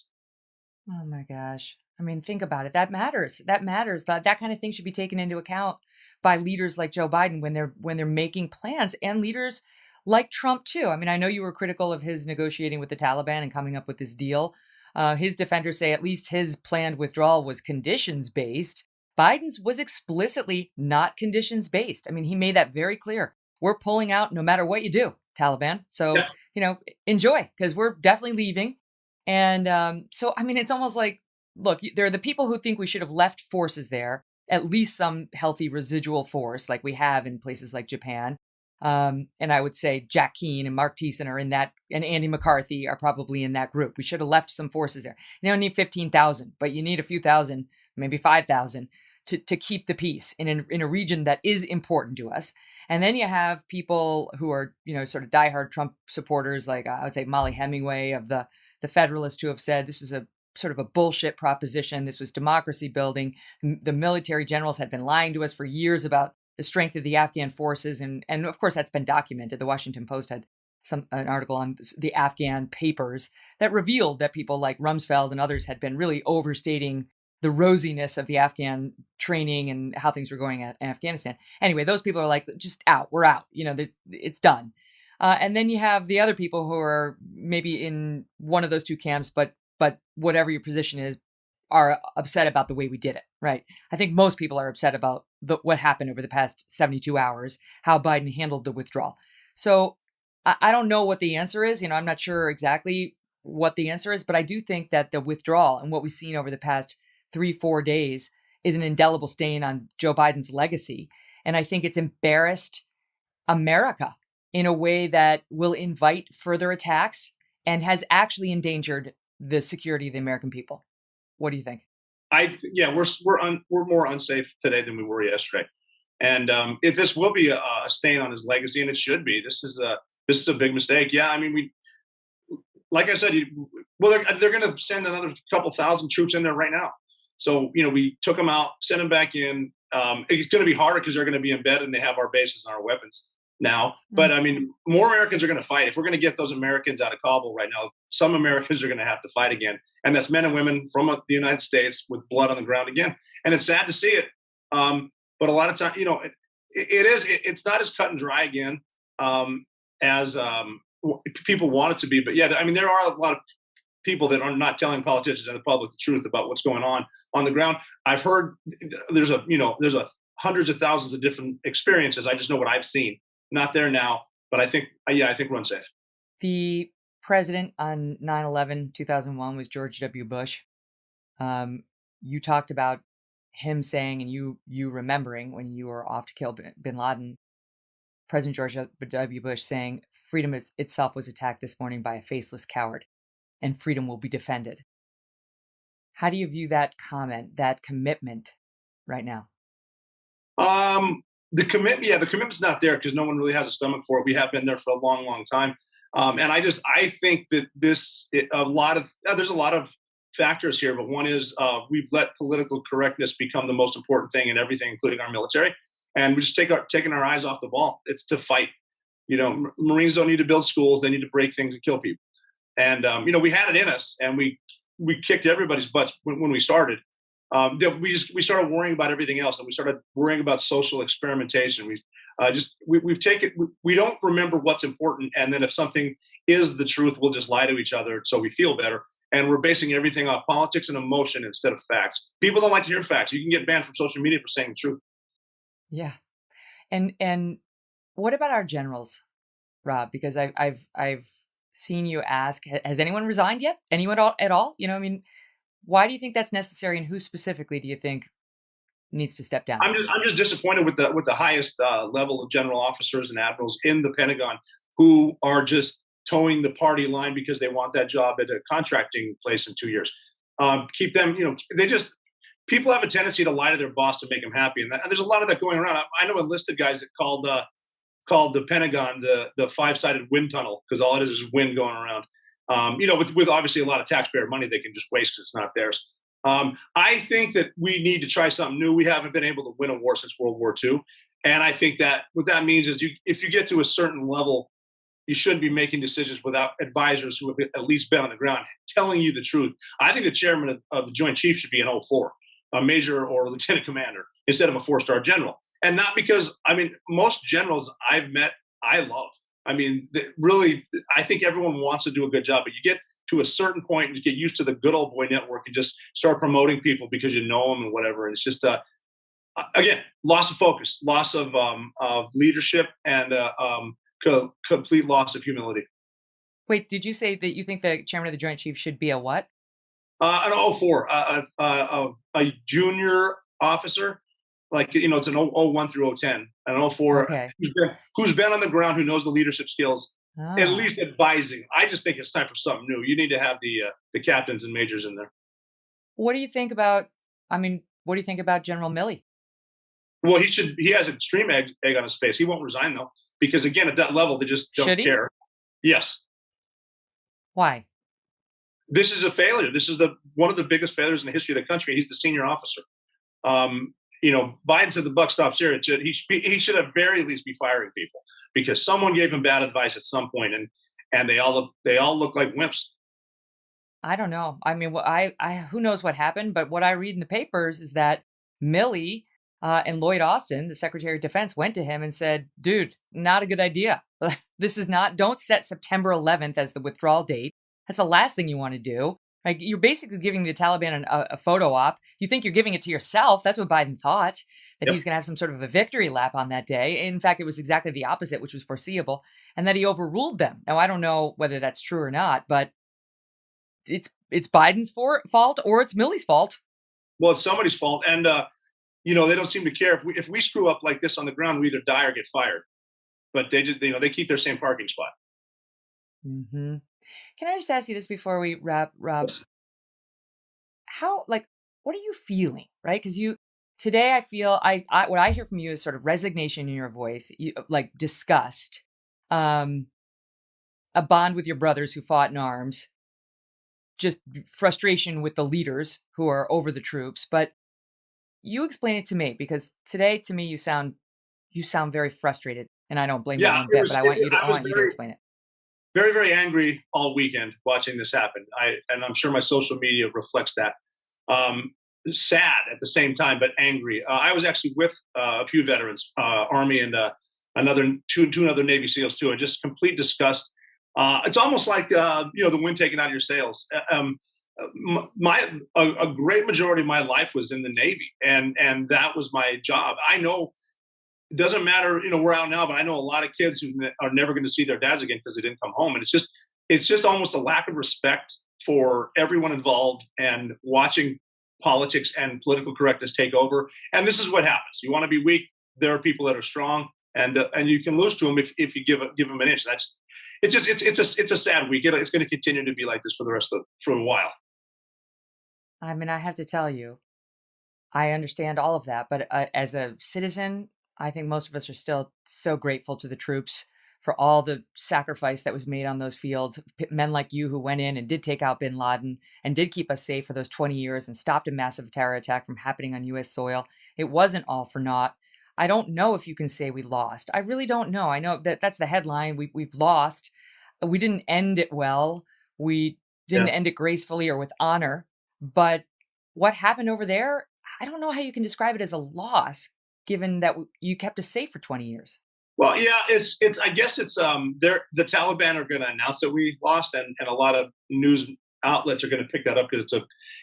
Oh my gosh. I mean, think about it. That matters. That matters. That kind of thing should be taken into account by leaders like Joe Biden when they're making plans, and leaders like Trump too. I mean, I know you were critical of his negotiating with the Taliban and coming up with this deal. His defenders say at least his planned withdrawal was conditions based. Biden's was explicitly not conditions based. I mean, he made that very clear. We're pulling out no matter what you do, Taliban. So, enjoy, because we're definitely leaving. And so, I mean, it's almost like, look, there are the people who think we should have left forces there, at least some healthy residual force like we have in places like Japan. And I would say Jack Keane and Mark Thiessen are in that, and Andy McCarthy are probably in that group. We should have left some forces there. You don't need 15,000, but you need a few thousand, maybe 5,000 to keep the peace in a region that is important to us. And then you have people who are, sort of diehard Trump supporters, like I would say Molly Hemingway of the Federalist, who have said this is a sort of a bullshit proposition. This was democracy building. The military generals had been lying to us for years about the strength of the Afghan forces. And of course, that's been documented. The Washington Post had an article on the Afghan papers that revealed that people like Rumsfeld and others had been really overstating the rosiness of the Afghan training and how things were going in Afghanistan. Anyway, those people are like, just out. We're out. It's done. And then you have the other people who are maybe in one of those two camps, but whatever your position is, are upset about the way we did it, right? I think most people are upset about what happened over the past 72 hours, how Biden handled the withdrawal. So I don't know what the answer is. I'm not sure exactly what the answer is, but I do think that the withdrawal and what we've seen over the past 3-4 days is an indelible stain on Joe Biden's legacy. And I think it's embarrassed America in a way that will invite further attacks and has actually endangered the security of the American people. What do you think? We're more unsafe today than we were yesterday. And this will be a stain on his legacy, and it should be. This is a big mistake. Yeah, I mean, like I said, they're going to send another couple thousand troops in there right now. So we took them out, sent them back in. It's going to be harder because they're going to be embedded and they have our bases and our weapons now. But I mean, more Americans are going to fight. If we're going to get those Americans out of Kabul right now, some Americans are going to have to fight again, and that's men and women from the United States with blood on the ground again. And it's sad to see it. But a lot of times, it's not as cut and dry again as people want it to be. But yeah, I mean, there are a lot of people that are not telling politicians and the public the truth about what's going on the ground. I've heard there's hundreds of thousands of different experiences. I just know what I've seen. Not there now, but I think we're unsafe. The president on 9/11, 2001 was George W. Bush. You talked about him saying, and you remembering when you were off to kill bin Laden, President George W. Bush saying, freedom itself was attacked this morning by a faceless coward, and freedom will be defended. How do you view that comment, that commitment right now? The commitment's not there because no one really has a stomach for it. We have been there for a long, long time. And I think that there's a lot of factors here, but one is we've let political correctness become the most important thing in everything, including our military. And we just taking our eyes off the ball. It's to fight. Marines don't need to build schools. They need to break things and kill people. And, we had it in us, and we kicked everybody's butts when we started. We started worrying about everything else, and we started worrying about social experimentation. We don't remember what's important, and then if something is the truth, we'll just lie to each other so we feel better. And we're basing everything off politics and emotion instead of facts. People don't like to hear facts. You can get banned from social media for saying the truth. Yeah, and what about our generals, Rob? Because I've seen you ask, has anyone resigned yet? Anyone at all? I mean, why do you think that's necessary, and who specifically do you think needs to step down? I'm just disappointed with the highest level of general officers and admirals in the Pentagon who are just towing the party line because they want that job at a contracting place in 2 years. Keep them, people have a tendency to lie to their boss to make them happy, and there's a lot of that going around. I know enlisted guys that called the Pentagon the five-sided wind tunnel because all it is wind going around. With obviously a lot of taxpayer money they can just waste because it's not theirs. I think that we need to try something new. We haven't been able to win a war since World War II. And I think that what that means is if you get to a certain level, you shouldn't be making decisions without advisors who have at least been on the ground telling you the truth. I think the chairman of the Joint Chiefs should be an 04, a major or a lieutenant commander, instead of a 4-star general. And not because, most generals I've met, I love. Really, I think everyone wants to do a good job, but you get to a certain point and you get used to the good old boy network and just start promoting people because you know them and whatever. And it's just, again, loss of focus, loss of leadership, and complete loss of humility. Wait, did you say that you think the chairman of the Joint Chiefs should be a what? An 04, a junior officer. It's an 01 through 010, an 04 Okay. who's been on the ground, who knows the leadership skills, at Oh. least advising. I just think it's time for something new. You need to have the captains and majors in there. What do you think about General Milley? Well, he has extreme egg on his face. He won't resign, though, because, again, at that level, they just don't Should he? care. Yes. Why? This is a failure. This is one of the biggest failures in the history of the country. He's the senior officer. Biden said the buck stops here. He should at very least be firing people because someone gave him bad advice at some point, and they all look like wimps. I don't know. Who knows what happened? But what I read in the papers is that Milley and Lloyd Austin, the Secretary of Defense, went to him and said, "Dude, not a good idea. Don't set September 11th as the withdrawal date. That's the last thing you want to do. Like, you're basically giving the Taliban a photo op. You think you're giving it to yourself." That's what Biden thought, that Yep. he's going to have some sort of a victory lap on that day. In fact, it was exactly the opposite, which was foreseeable, and that he overruled them. Now, I don't know whether that's true or not, but it's Biden's fault or it's Milley's fault. Well, it's somebody's fault, and they don't seem to care if we screw up like this on the ground. We either die or get fired. But they just they keep their same parking spot. Mm-hmm. Can I just ask you this before we wrap, Rob? Yes. What are you feeling, right? Because Today, I feel what I hear from you is sort of resignation in your voice, like disgust, um, a bond with your brothers who fought in arms, just frustration with the leaders who are over the troops. But you explain it to me, because today, to me, you sound very frustrated, and I don't blame you Yeah, one bit. But I I was want you to very, explain it. very, very angry all weekend watching this happen. And I'm sure my social media reflects that. Um, Sad at the same time, but angry. I was actually with a few veterans, Army and two other Navy SEALs too, and just complete disgust. It's almost like the wind taking out of your sails. A great majority of my life was in the Navy, and that was my job. I know it doesn't matter, we're out now, but I know a lot of kids who are never going to see their dads again because they didn't come home. And it's just almost a lack of respect for everyone involved, and watching politics and political correctness take over. And this is what happens. You want to be weak. There are people that are strong, and you can lose to them if you give them an inch. It's a sad week. It's going to continue to be like this for a while. I mean, I have to tell you, I understand all of that, but as a citizen, I think most of us are still so grateful to the troops for all the sacrifice that was made on those fields. Men like you who went in and did take out bin Laden and did keep us safe for those 20 years and stopped a massive terror attack from happening on U.S. soil. It wasn't all for naught. I don't know if you can say we lost. I really don't know. I know that that's the headline. We've lost. We didn't end it well. We didn't Yeah. end it gracefully or with honor. But what happened over there, I don't know how you can describe it as a loss, given that you kept us safe for 20 years. Well, yeah, I guess the Taliban are going to announce that we lost, and a lot of news outlets are going to pick that up because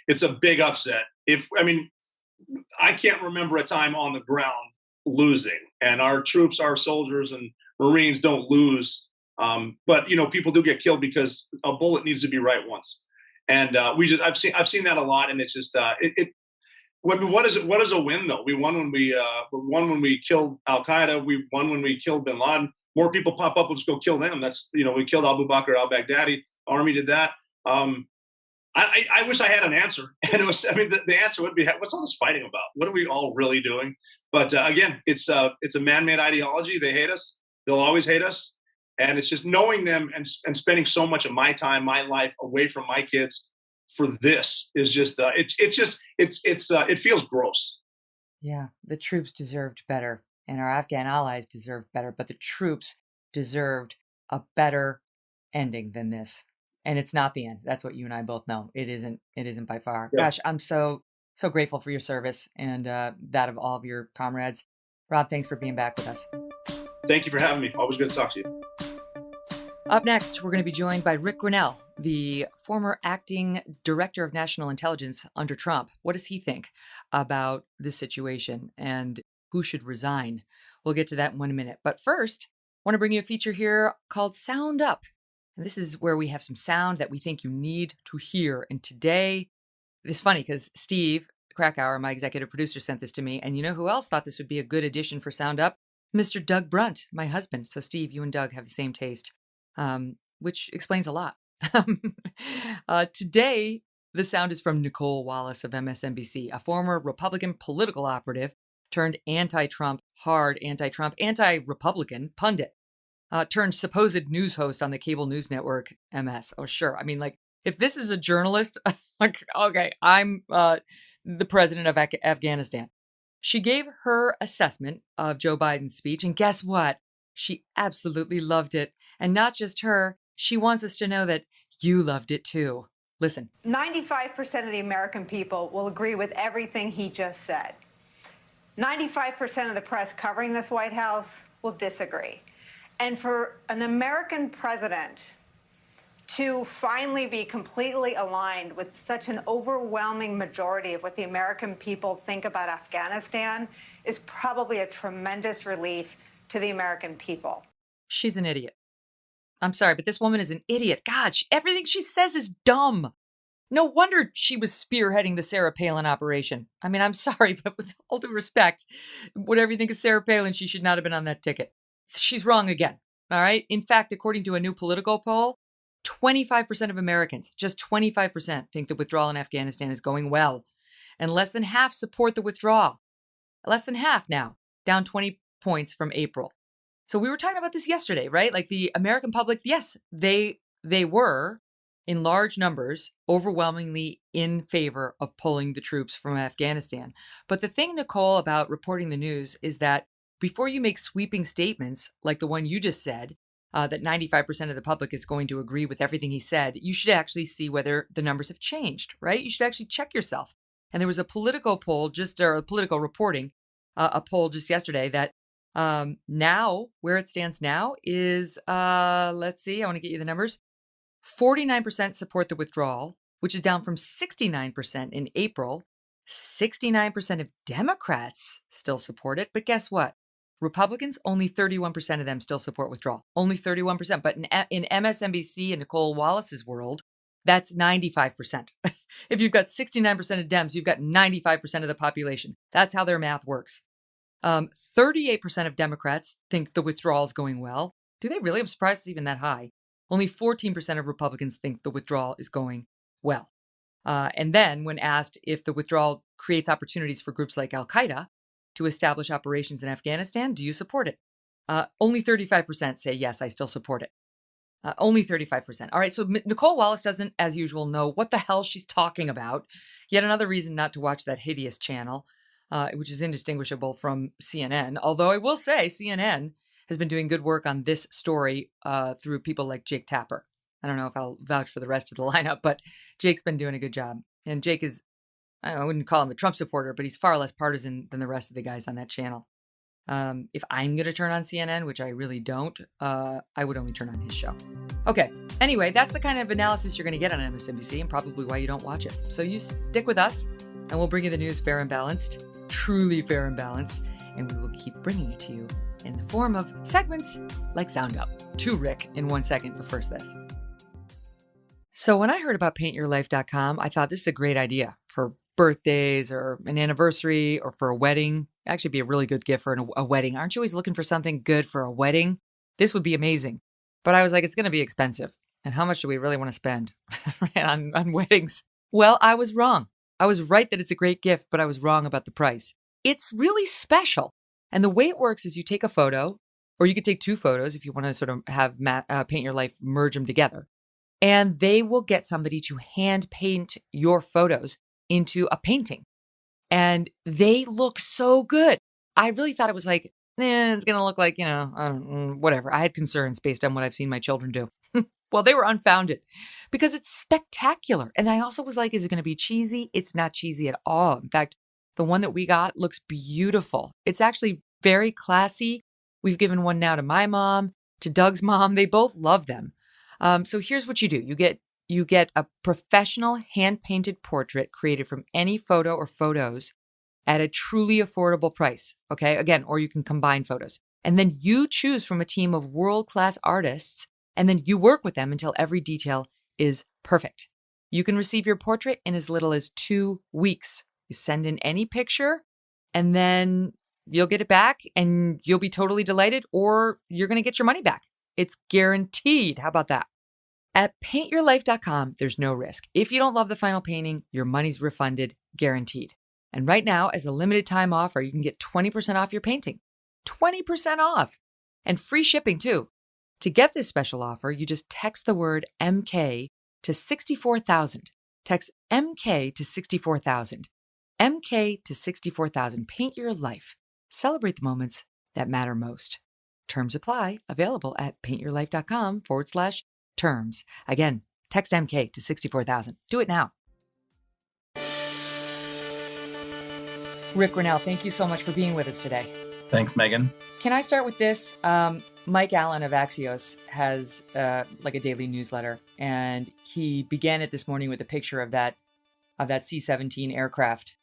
it's a big upset. I can't remember a time on the ground losing, and our troops, our soldiers and Marines don't lose. But people do get killed because a bullet needs to be right once, and I've seen that a lot, and it's just what is a win though? We won when we killed Al Qaeda. We won when we killed Bin Laden. More people pop up, we'll just go kill them. That's we killed Abu Bakr al-Baghdadi. Army did that. I wish I had an answer, and the answer would be, what's all this fighting about? What are we all really doing? But again, it's a man-made ideology. They hate us. They'll always hate us, and it's just knowing them and spending so much of my time, my life away from my kids for this is just it feels gross. Yeah, the troops deserved better, and our Afghan allies deserved better, but the troops deserved a better ending than this. And it's not the end. That's what you and I both know. It isn't by far. Yeah. Gosh, I'm so grateful for your service and that of all of your comrades. Rob, thanks for being back with us. Thank you for having me. Always good to talk to you. Up next, we're going to be joined by Rick Grenell, the former acting director of national intelligence under Trump. What does he think about this situation and who should resign? We'll get to that in 1 minute. But first, I want to bring you a feature here called Sound Up. And this is where we have some sound that we think you need to hear. And today, it's funny because Steve Krakauer, my executive producer, sent this to me. And you know who else thought this would be a good addition for Sound Up? Mr. Doug Brunt, my husband. So Steve, you and Doug have the same taste. Which explains a lot. Today, the sound is from Nicole Wallace of MSNBC, a former Republican political operative turned anti-Trump, anti-Republican pundit, turned supposed news host on the cable news network MS. Oh, sure. I mean, if this is a journalist, okay, I'm the president of Afghanistan. She gave her assessment of Joe Biden's speech, and guess what? She absolutely loved it. And not just her, she wants us to know that you loved it too. Listen. 95% of the American people will agree with everything he just said. 95% of the press covering this White House will disagree. And for an American president to finally be completely aligned with such an overwhelming majority of what the American people think about Afghanistan is probably a tremendous relief to the American people. She's an idiot. I'm sorry, but this woman is an idiot. God, everything she says is dumb. No wonder she was spearheading the Sarah Palin operation. I mean, I'm sorry, but with all due respect, whatever you think of Sarah Palin, she should not have been on that ticket. She's wrong again, all right? In fact, according to a new Politico poll, 25% of Americans, just 25%, think the withdrawal in Afghanistan is going well, and less than half support the withdrawal. less than half now, down 20 points from April. So we were talking about this yesterday, right? Like the American public, yes, they were in large numbers overwhelmingly in favor of pulling the troops from Afghanistan. But the thing, Nicole, about reporting the news is that before you make sweeping statements like the one you just said, that 95% of the public is going to agree with everything he said, you should actually see whether the numbers have changed, right? You should actually check yourself. And there was a political poll, or political reporting, a poll just yesterday that now, where it stands now is, let's see, I want to get you the numbers. 49% support the withdrawal, which is down from 69% in April. 69% of Democrats still support it. But guess what? Republicans, only 31% of them still support withdrawal. Only 31%. But in MSNBC and Nicole Wallace's world, that's 95%. If you've got 69% of Dems, you've got 95% of the population. That's how their math works. 38% of Democrats think the withdrawal is going well. Do they really? I'm surprised it's even that high. Only 14% of Republicans think the withdrawal is going well. And then when asked if the withdrawal creates opportunities for groups like Al-Qaeda to establish operations in Afghanistan, do you support it? Only 35% say, yes, I still support it. Only 35%. All right, so Nicole Wallace doesn't, as usual, know what the hell she's talking about. Yet another reason not to watch that hideous channel, which is indistinguishable from CNN. Although I will say CNN has been doing good work on this story through people like Jake Tapper. I don't know if I'll vouch for the rest of the lineup, but Jake's been doing a good job. And Jake is, I wouldn't call him a Trump supporter, but he's far less partisan than the rest of the guys on that channel. If I'm going to turn on CNN, which I really don't, I would only turn on his show. Okay. Anyway, that's the kind of analysis you're going to get on MSNBC and probably why you don't watch it. So you stick with us and we'll bring you the news fair and balanced, truly fair and balanced, and we will keep bringing it to you in the form of segments like Sound Up. To Rick in 1 second, but first this. So when I heard about paintyourlife.com, I thought this is a great idea for birthdays or an anniversary or for a wedding. Actually be a really good gift for a wedding. Aren't you always looking for something good for a wedding? This would be amazing. But I was like, it's going to be expensive. And how much do we really want to spend on weddings? Well, I was wrong. I was right that it's a great gift, but I was wrong about the price. It's really special. And the way it works is you take a photo, or you could take two photos if you want to sort of have Paint Your Life merge them together. And they will get somebody to hand paint your photos into a painting. And they look so good. I really thought it was like, it's going to look like, whatever. I had concerns based on what I've seen my children do. Well, they were unfounded because it's spectacular. And I also was like, is it going to be cheesy? It's not cheesy at all. In fact, the one that we got looks beautiful. It's actually very classy. We've given one now to my mom, to Doug's mom. They both love them. So here's what you do. You get a professional hand-painted portrait created from any photo or photos at a truly affordable price. Okay, again, or you can combine photos. And then you choose from a team of world-class artists, and then you work with them until every detail is perfect. You can receive your portrait in as little as 2 weeks. You send in any picture, and then you'll get it back, and you'll be totally delighted, or you're going to get your money back. It's guaranteed. How about that? At paintyourlife.com, there's no risk. If you don't love the final painting, your money's refunded, guaranteed. And right now, as a limited time offer, you can get 20% off your painting. 20% off. And free shipping, too. To get this special offer, you just text the word MK to 64,000. Text MK to 64,000. MK to 64,000. Paint your life. Celebrate the moments that matter most. Terms apply. Available at paintyourlife.com/terms. Again, text MK to 64,000. Do it now. Rick Grenell, thank you so much for being with us today. Thanks, Megyn. Can I start with this? Mike Allen of Axios has like a daily newsletter, and he began it this morning with a picture of that C-17 aircraft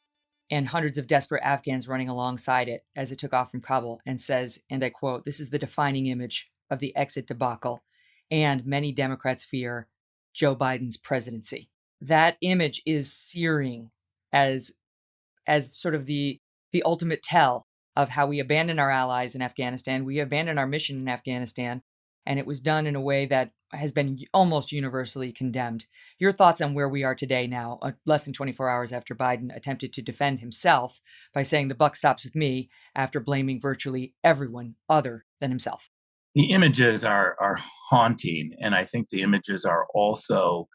and hundreds of desperate Afghans running alongside it as it took off from Kabul, and says, and I quote, "This is the defining image of the exit debacle, and many Democrats fear Joe Biden's presidency." That image is searing as sort of the ultimate tell of how we abandon our allies in Afghanistan. We abandon our mission in Afghanistan. and it was done in a way that has been almost universally condemned. Your thoughts on where we are today now, less than 24 hours after Biden attempted to defend himself by saying the buck stops with me after blaming virtually everyone other than himself. The images are haunting, and I think the images are also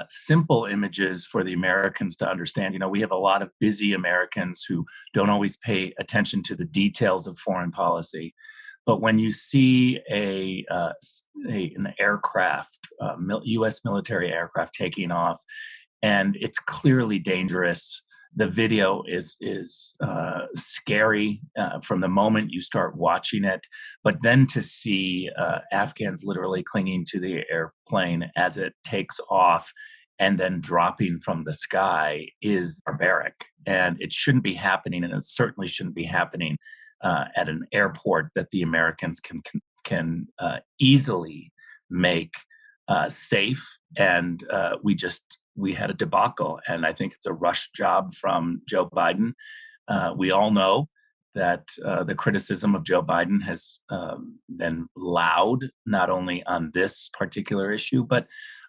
simple images for the Americans to understand. You know, we have a lot of busy Americans who don't always pay attention to the details of foreign policy. But when you see an aircraft, U.S. military aircraft taking off, and it's clearly dangerous, the video is scary from the moment you start watching it. But then to see Afghans literally clinging to the airplane as it takes off and then dropping from the sky is barbaric. And it shouldn't be happening, and it certainly shouldn't be happening at an airport that the Americans can easily make safe. And we had a debacle, and I think it's a rush job from Joe Biden. We all know that the criticism of Joe Biden has been loud, not only on this particular issue, but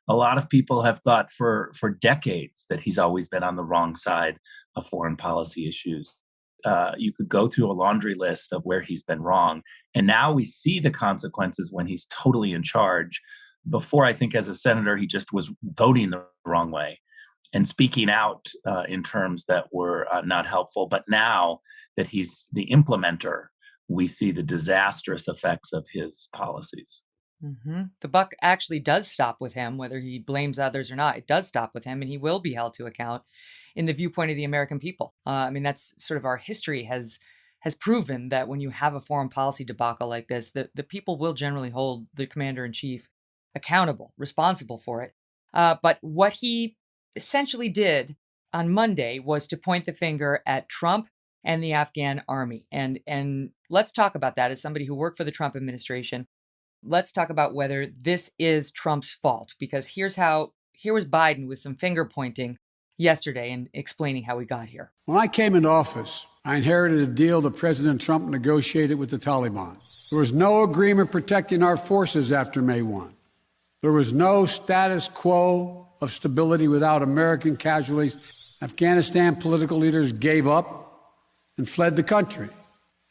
a lot of people have thought for decades that he's always been on the wrong side of foreign policy issues. You could go through a laundry list of where he's been wrong, and now we see the consequences when he's totally in charge. Before, I think as a senator, he just was voting the wrong way and speaking out in terms that were not helpful. But now that he's the implementer, we see the disastrous effects of his policies. Mm-hmm. The buck actually does stop with him, whether he blames others or not. It does stop with him, and he will be held to account in the viewpoint of the American people. I mean, that's sort of our history has proven that when you have a foreign policy debacle like this, the people will generally hold the commander-in-chief accountable, responsible for it. But what he essentially did on Monday was to point the finger at Trump and the Afghan army. And let's talk about that as somebody who worked for the Trump administration. Let's talk about whether this is Trump's fault, because here was Biden with some finger pointing yesterday and explaining how we got here. When I came into office, I inherited a deal that President Trump negotiated with the Taliban. There was no agreement protecting our forces after May 1. There was no status quo of stability without American casualties. Afghanistan political leaders gave up and fled the country.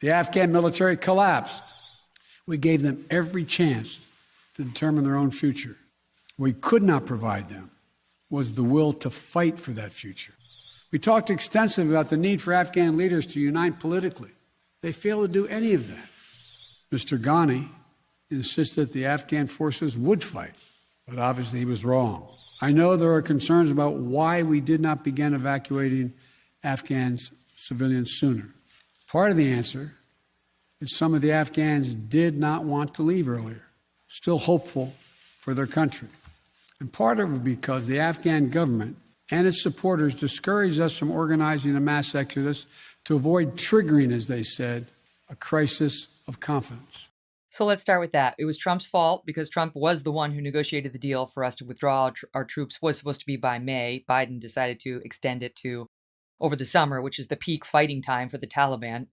The Afghan military collapsed. We gave them every chance to determine their own future. What we could not provide them was the will to fight for that future. We talked extensively about the need for Afghan leaders to unite politically. They failed to do any of that. Mr. Ghani insisted the Afghan forces would fight, but obviously he was wrong. I know there are concerns about why we did not begin evacuating Afghan civilians sooner. Part of the answer is some of the Afghans did not want to leave earlier, still hopeful for their country. And part of it because the Afghan government and its supporters discouraged us from organizing a mass exodus to avoid triggering, as they said, a crisis of confidence. So let's start with that. It was Trump's fault because Trump was the one who negotiated the deal for us to withdraw our troops. Was supposed to be by May. Biden decided to extend it to over the summer, which is the peak fighting time for the Taliban.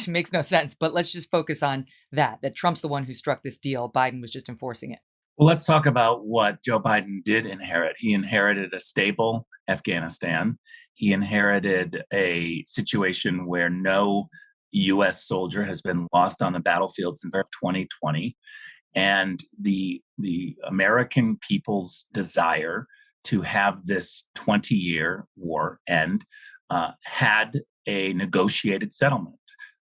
Makes no sense, but let's just focus on that Trump's the one who struck this deal. Biden was just enforcing it. Well, let's talk about what Joe Biden did inherit. He inherited a stable Afghanistan. He inherited a situation where no U.S. soldier has been lost on the battlefield since 2020. And the American people's desire to have this 20-year war end had a negotiated settlement.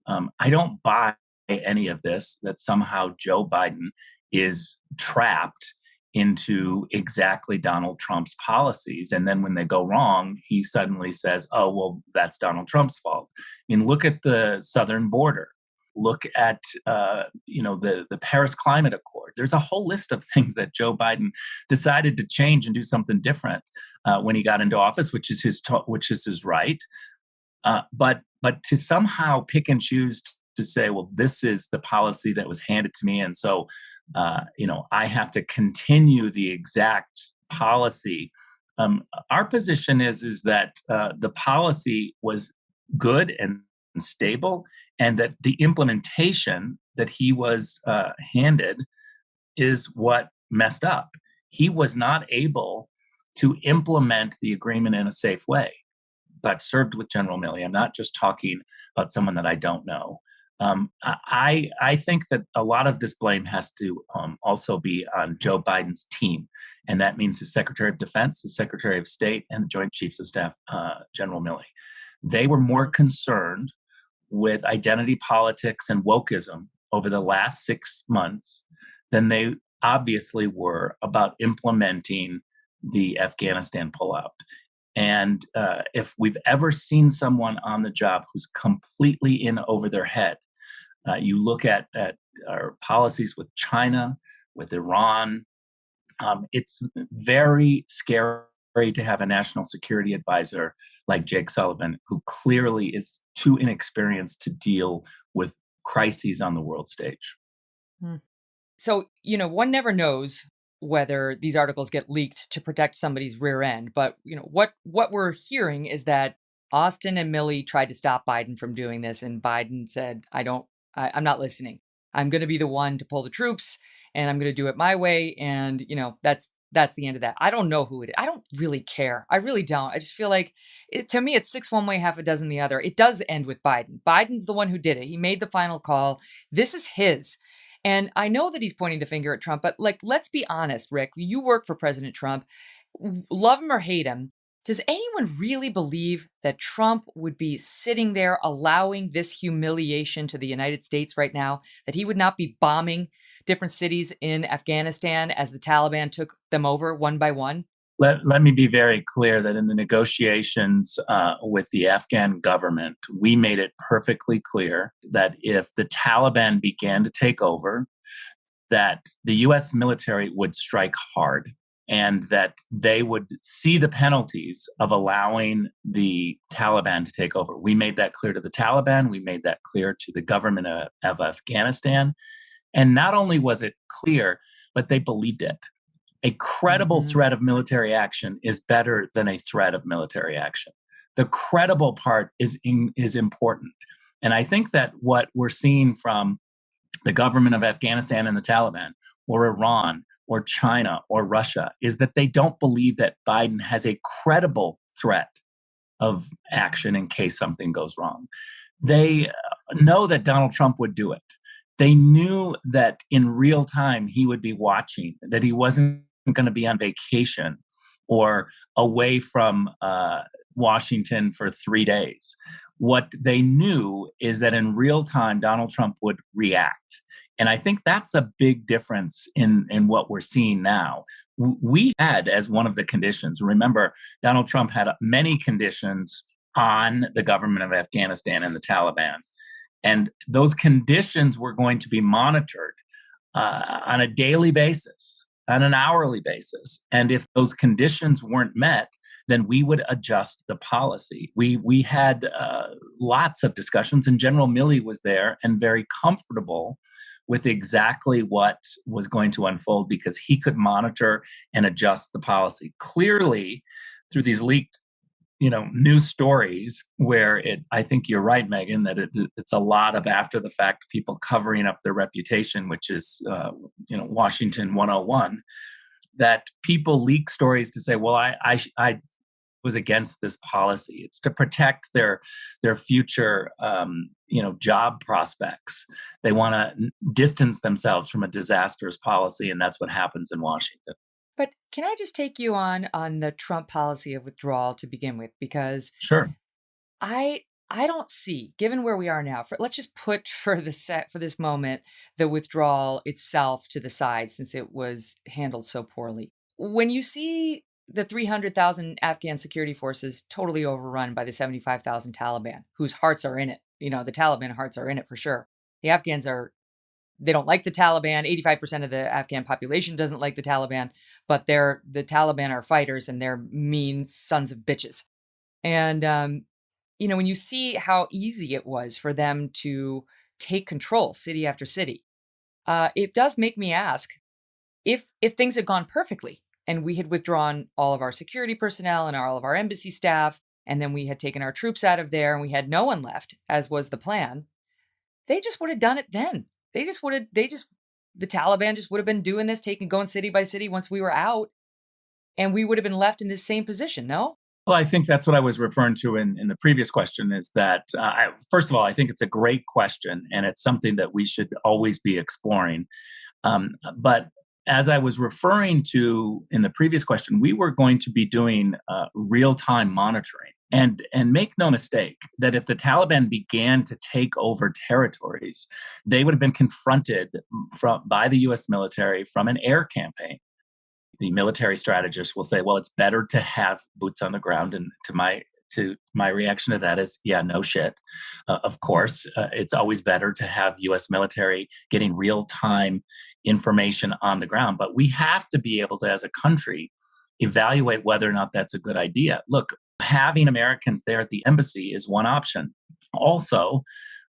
I don't buy any of this, that somehow Joe Biden is trapped into exactly Donald Trump's policies. And then when they go wrong, he suddenly says, oh, well, that's Donald Trump's fault. I mean, look at the southern border. Look at, the Paris Climate Accord. There's a whole list of things that Joe Biden decided to change and do something different when he got into office, which is his right. But to somehow pick and choose to say, well, this is the policy that was handed to me, and so I have to continue the exact policy. Our position is that the policy was good and stable, and that the implementation that he was handed is what messed up. He was not able to implement the agreement in a safe way. I've served with General Milley. I'm not just talking about someone that I don't know. I think that a lot of this blame has to also be on Joe Biden's team, and that means his Secretary of Defense, his Secretary of State, and the Joint Chiefs of Staff, General Milley. They were more concerned with identity politics and wokeism over the last 6 months than they obviously were about implementing the Afghanistan pullout. And if we've ever seen someone on the job who's completely in over their head, you look at our policies with China, with Iran, it's very scary to have a national security advisor like Jake Sullivan, who clearly is too inexperienced to deal with crises on the world stage. So, one never knows whether these articles get leaked to protect somebody's rear end. But, what we're hearing is that Austin and Milley tried to stop Biden from doing this. And Biden said, I'm not listening. I'm going to be the one to pull the troops, and I'm going to do it my way. And, that's the end of that. I don't know who it is. I don't really care. I really don't. I just feel like, to me, it's 6 one way, half a dozen the other. It does end with Biden. Biden's the one who did it. He made the final call. This is his. And I know that he's pointing the finger at Trump, but let's be honest, Rick. You work for President Trump. Love him or hate him. Does anyone really believe that Trump would be sitting there allowing this humiliation to the United States right now? That he would not be bombing different cities in Afghanistan as the Taliban took them over one by one? Let me be very clear that in the negotiations with the Afghan government, we made it perfectly clear that if the Taliban began to take over, that the U.S. military would strike hard and that they would see the penalties of allowing the Taliban to take over. We made that clear to the Taliban. We made that clear to the government of Afghanistan. And not only was it clear, but they believed it. A credible threat of military action is better than a threat of military action. The credible part is important. And I think that what we're seeing from the government of Afghanistan and the Taliban, or Iran, or China, or Russia, is that they don't believe that Biden has a credible threat of action in case something goes wrong. They know that Donald Trump would do it. They knew that in real time he would be watching, that he wasn't going to be on vacation or away from Washington for 3 days. What they knew is that in real time, Donald Trump would react. And I think that's a big difference in what we're seeing now. We had, as one of the conditions, remember, Donald Trump had many conditions on the government of Afghanistan and the Taliban. And those conditions were going to be monitored on a daily basis, on an hourly basis. And if those conditions weren't met, then we would adjust the policy. We had lots of discussions, and General Milley was there and very comfortable with exactly what was going to unfold because he could monitor and adjust the policy. Clearly, through these leaked news stories where I think you're right, Megyn, that it's a lot of after the fact people covering up their reputation, which is, Washington 101, that people leak stories to say, well, I was against this policy. It's to protect their future, job prospects. They want to distance themselves from a disastrous policy. And that's what happens in Washington. But can I just take you on the Trump policy of withdrawal to begin with? Because sure, I don't see, given where we are now, let's just put for this moment the withdrawal itself to the side since it was handled so poorly. When you see the 300,000 Afghan security forces totally overrun by the 75,000 Taliban, whose hearts are in it, the Taliban hearts are in it for sure. The Afghans they don't like the Taliban. 85% of the Afghan population doesn't like the Taliban, but the Taliban are fighters and they're mean sons of bitches. And, when you see how easy it was for them to take control city after city, it does make me ask if things had gone perfectly and we had withdrawn all of our security personnel and all of our embassy staff, and then we had taken our troops out of there and we had no one left, as was the plan, they just would have done it then. They just the Taliban just would have been doing this, going city by city once we were out, and we would have been left in this same position, no? Well, I think that's what I was referring to in the previous question is that, first of all, I think it's a great question, and it's something that we should always be exploring. But as I was referring to in the previous question, we were going to be doing real-time monitoring. And make no mistake that if the Taliban began to take over territories, they would have been confronted by the U.S. military from an air campaign. The military strategists will say, well, it's better to have boots on the ground. And to my reaction to that is, yeah, no shit. Of course, it's always better to have U.S. military getting real-time information on the ground. But we have to be able to, as a country, evaluate whether or not that's a good idea. Look, having Americans there at the embassy is one option. Also,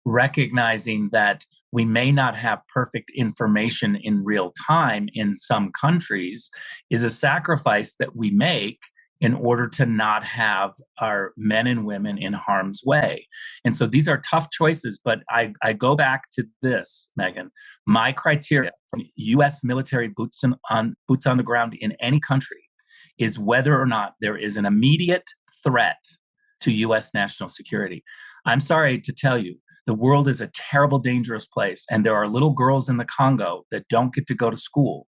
recognizing that we may not have perfect information in real time in some countries is a sacrifice that we make in order to not have our men and women in harm's way. And so these are tough choices, but I go back to this, Megyn. My criteria for U.S. military boots on the ground in any country is whether or not there is an immediate threat to U.S. national security. I'm sorry to tell you, the world is a terrible, dangerous place, and there are little girls in the Congo that don't get to go to school.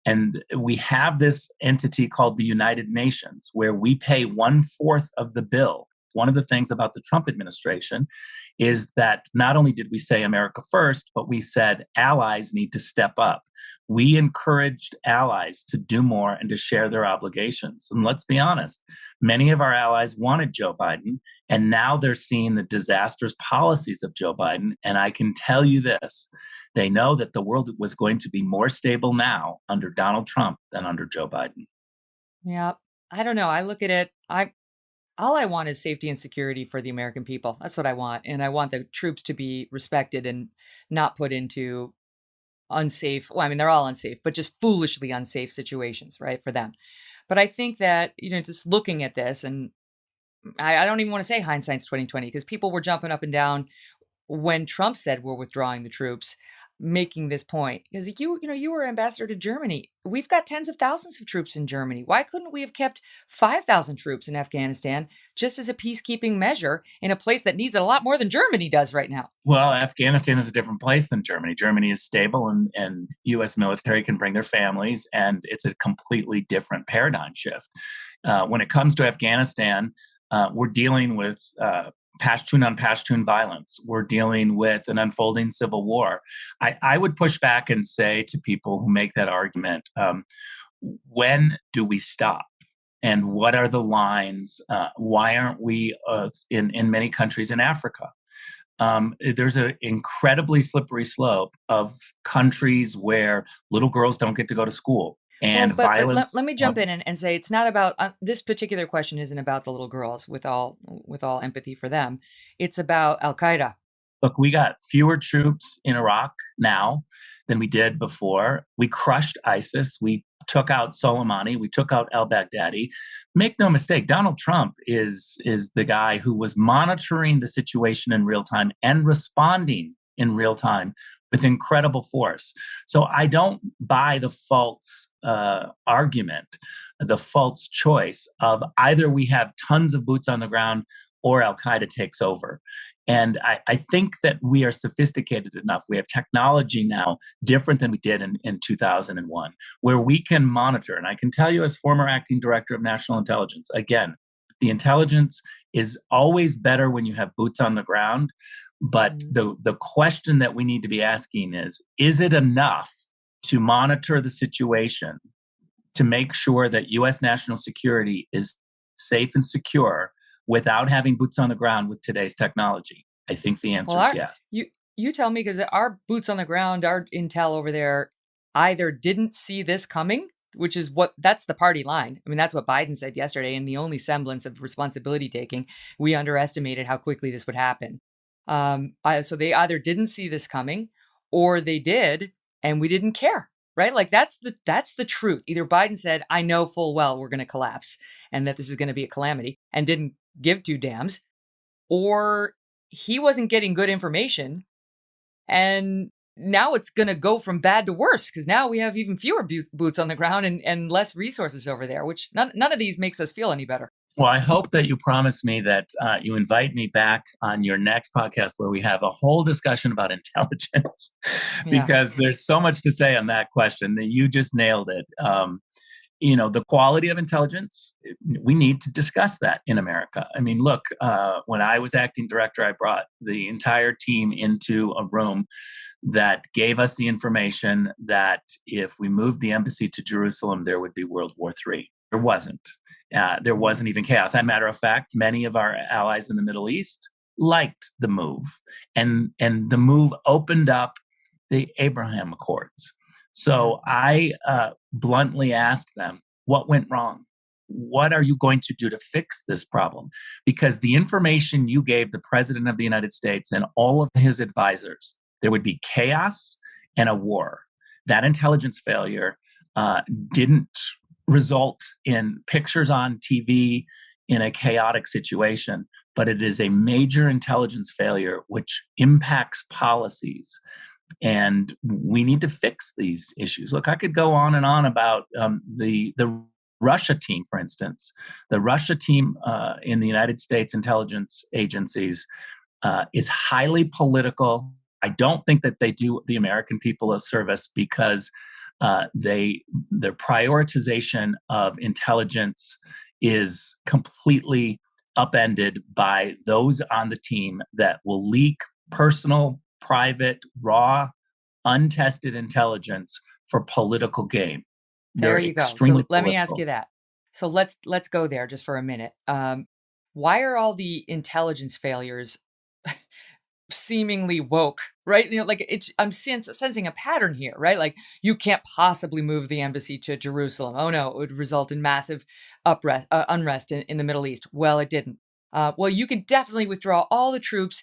And we have this entity called the United Nations, where we pay 1/4 of the bill. One of the things about the Trump administration is that not only did we say America first, but we said allies need to step up. We encouraged allies to do more and to share their obligations. And let's be honest, many of our allies wanted Joe Biden, and now they're seeing the disastrous policies of Joe Biden. And I can tell you this, they know that the world was going to be more stable now under Donald Trump than under Joe Biden. Yeah. I don't know. I look at it, all I want is safety and security for the American people. That's what I want. And I want the troops to be respected and not put into unsafe, well, I mean, they're all unsafe, but just foolishly unsafe situations, right, for them. But I think that, just looking at this, and I don't even want to say hindsight's 2020, because people were jumping up and down when Trump said we're withdrawing the troops, making this point. Because you were ambassador to Germany. We've got tens of thousands of troops in Germany. Why couldn't we have kept 5,000 troops in Afghanistan just as a peacekeeping measure in a place that needs it a lot more than Germany does right now? Well, Afghanistan is a different place than Germany. Germany is stable and U.S. military can bring their families, and it's a completely different paradigm shift. When it comes to Afghanistan, we're dealing with Pashtun on Pashtun violence. We're dealing with an unfolding civil war. I would push back and say to people who make that argument, when do we stop? And what are the lines? Why aren't we in many countries in Africa? There's an incredibly slippery slope of countries where little girls don't get to go to school. And violence. Let me jump in and say it's not about this particular question isn't about the little girls with all empathy for them. It's about Al Qaeda. Look, we got fewer troops in Iraq now than we did before. We crushed ISIS. We took out Soleimani. We took out al-Baghdadi. Make no mistake, Donald Trump is the guy who was monitoring the situation in real time and responding in real time with incredible force. So I don't buy the false argument, the false choice of either we have tons of boots on the ground or Al Qaeda takes over. And I think that we are sophisticated enough. We have technology now different than we did in 2001, where we can monitor. And I can tell you as former acting director of national intelligence, again, the intelligence is always better when you have boots on the ground. But the question that we need to be asking is it enough to monitor the situation to make sure that U.S. national security is safe and secure without having boots on the ground with today's technology? I think the answer is yes. You tell me, because our boots on the ground, our intel over there either didn't see this coming, which is that's the party line. I mean, that's what Biden said yesterday. And the only semblance of responsibility taking, we underestimated how quickly this would happen. So they either didn't see this coming or they did and we didn't care, right? Like that's the truth. Either Biden said, I know full well we're going to collapse and that this is going to be a calamity and didn't give two damns, or he wasn't getting good information and now it's going to go from bad to worse because now we have even fewer boots on the ground and less resources over there, which none of these makes us feel any better. Well, I hope that you promise me that you invite me back on your next podcast where we have a whole discussion about intelligence, because there's so much to say on that question that you just nailed it. The quality of intelligence, we need to discuss that in America. I mean, look, when I was acting director, I brought the entire team into a room that gave us the information that if we moved the embassy to Jerusalem, there would be World War III. There wasn't. There wasn't even chaos. As a matter of fact, many of our allies in the Middle East liked the move, and the move opened up the Abraham Accords. So I bluntly asked them, what went wrong? What are you going to do to fix this problem? Because the information you gave the President of the United States and all of his advisors, there would be chaos and a war. That intelligence failure didn't result in pictures on TV in a chaotic situation, but it is a major intelligence failure which impacts policies. And we need to fix these issues. Look, I could go on and on about the Russia team, for instance. The Russia team in the United States intelligence agencies is highly political. I don't think that they do the American people a service because their prioritization of intelligence is completely upended by those on the team that will leak personal, private, raw, untested intelligence for political gain. There you go. So let me ask you that. So let's go there just for a minute. Why are all the intelligence failures seemingly woke, right? I'm sensing a pattern here, right? Like, you can't possibly move the embassy to Jerusalem. Oh no, it would result in massive unrest in the Middle East. Well, it didn't. Well, you can definitely withdraw all the troops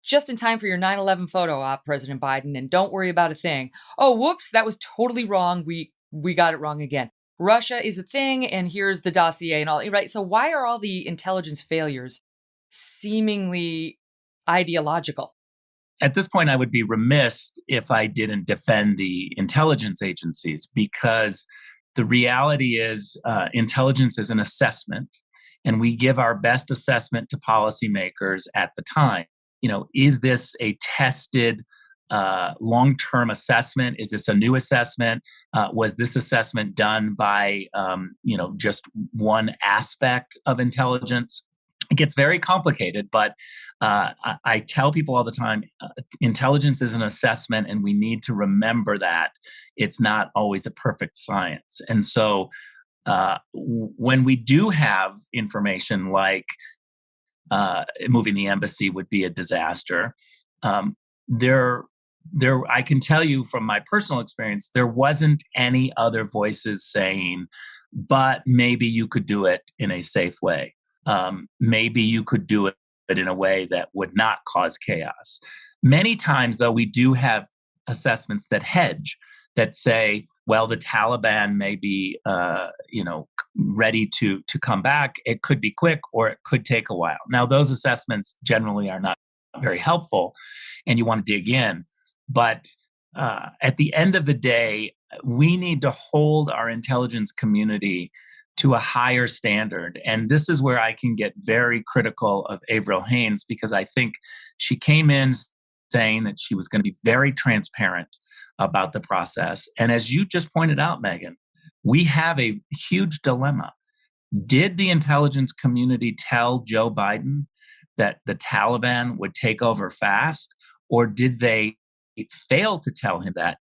just in time for your 9/11 photo op, President Biden, and don't worry about a thing. Oh, whoops, that was totally wrong. We got it wrong again. Russia is a thing, and here's the dossier and all, right? So why are all the intelligence failures seemingly ideological? At this point, I would be remiss if I didn't defend the intelligence agencies, because the reality is intelligence is an assessment, and we give our best assessment to policymakers at the time. Is this a tested long-term assessment? Is this a new assessment? Was this assessment done by just one aspect of intelligence? It gets very complicated, but I tell people all the time, intelligence is an assessment, and we need to remember that it's not always a perfect science. And so when we do have information like moving the embassy would be a disaster, I can tell you from my personal experience, there wasn't any other voices saying, but maybe you could do it in a safe way. Maybe you could do it in a way that would not cause chaos. Many times, though, we do have assessments that hedge, that say, well, the Taliban may be, ready to come back. It could be quick, or it could take a while. Now, those assessments generally are not very helpful, and you want to dig in. But at the end of the day, we need to hold our intelligence community to a higher standard. And this is where I can get very critical of Avril Haines, because I think she came in saying that she was going to be very transparent about the process. And as you just pointed out, Megyn, we have a huge dilemma. Did the intelligence community tell Joe Biden that the Taliban would take over fast, or did they fail to tell him that?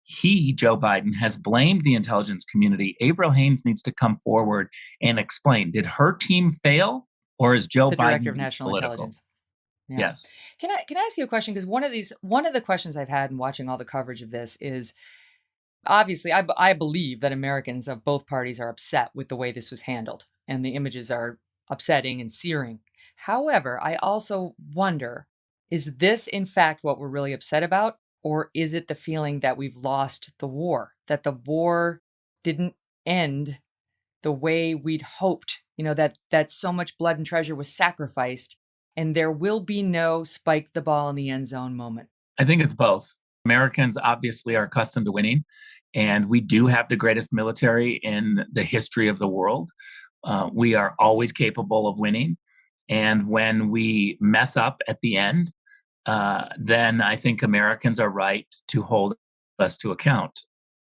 Joe Biden, has blamed the intelligence community. Avril Haines needs to come forward and explain. Did her team fail, or is Joe Biden the director of national political? Intelligence? Yeah. Yes. Can I ask you a question? Because one of the questions I've had in watching all the coverage of this is, obviously, I believe that Americans of both parties are upset with the way this was handled, and the images are upsetting and searing. However, I also wonder, is this in fact what we're really upset about? Or is it the feeling that we've lost the war, that the war didn't end the way we'd hoped, that so much blood and treasure was sacrificed, and there will be no spike the ball in the end zone moment? I think it's both. Americans obviously are accustomed to winning, and we do have the greatest military in the history of the world. We are always capable of winning. And when we mess up at the end, then I think Americans are right to hold us to account.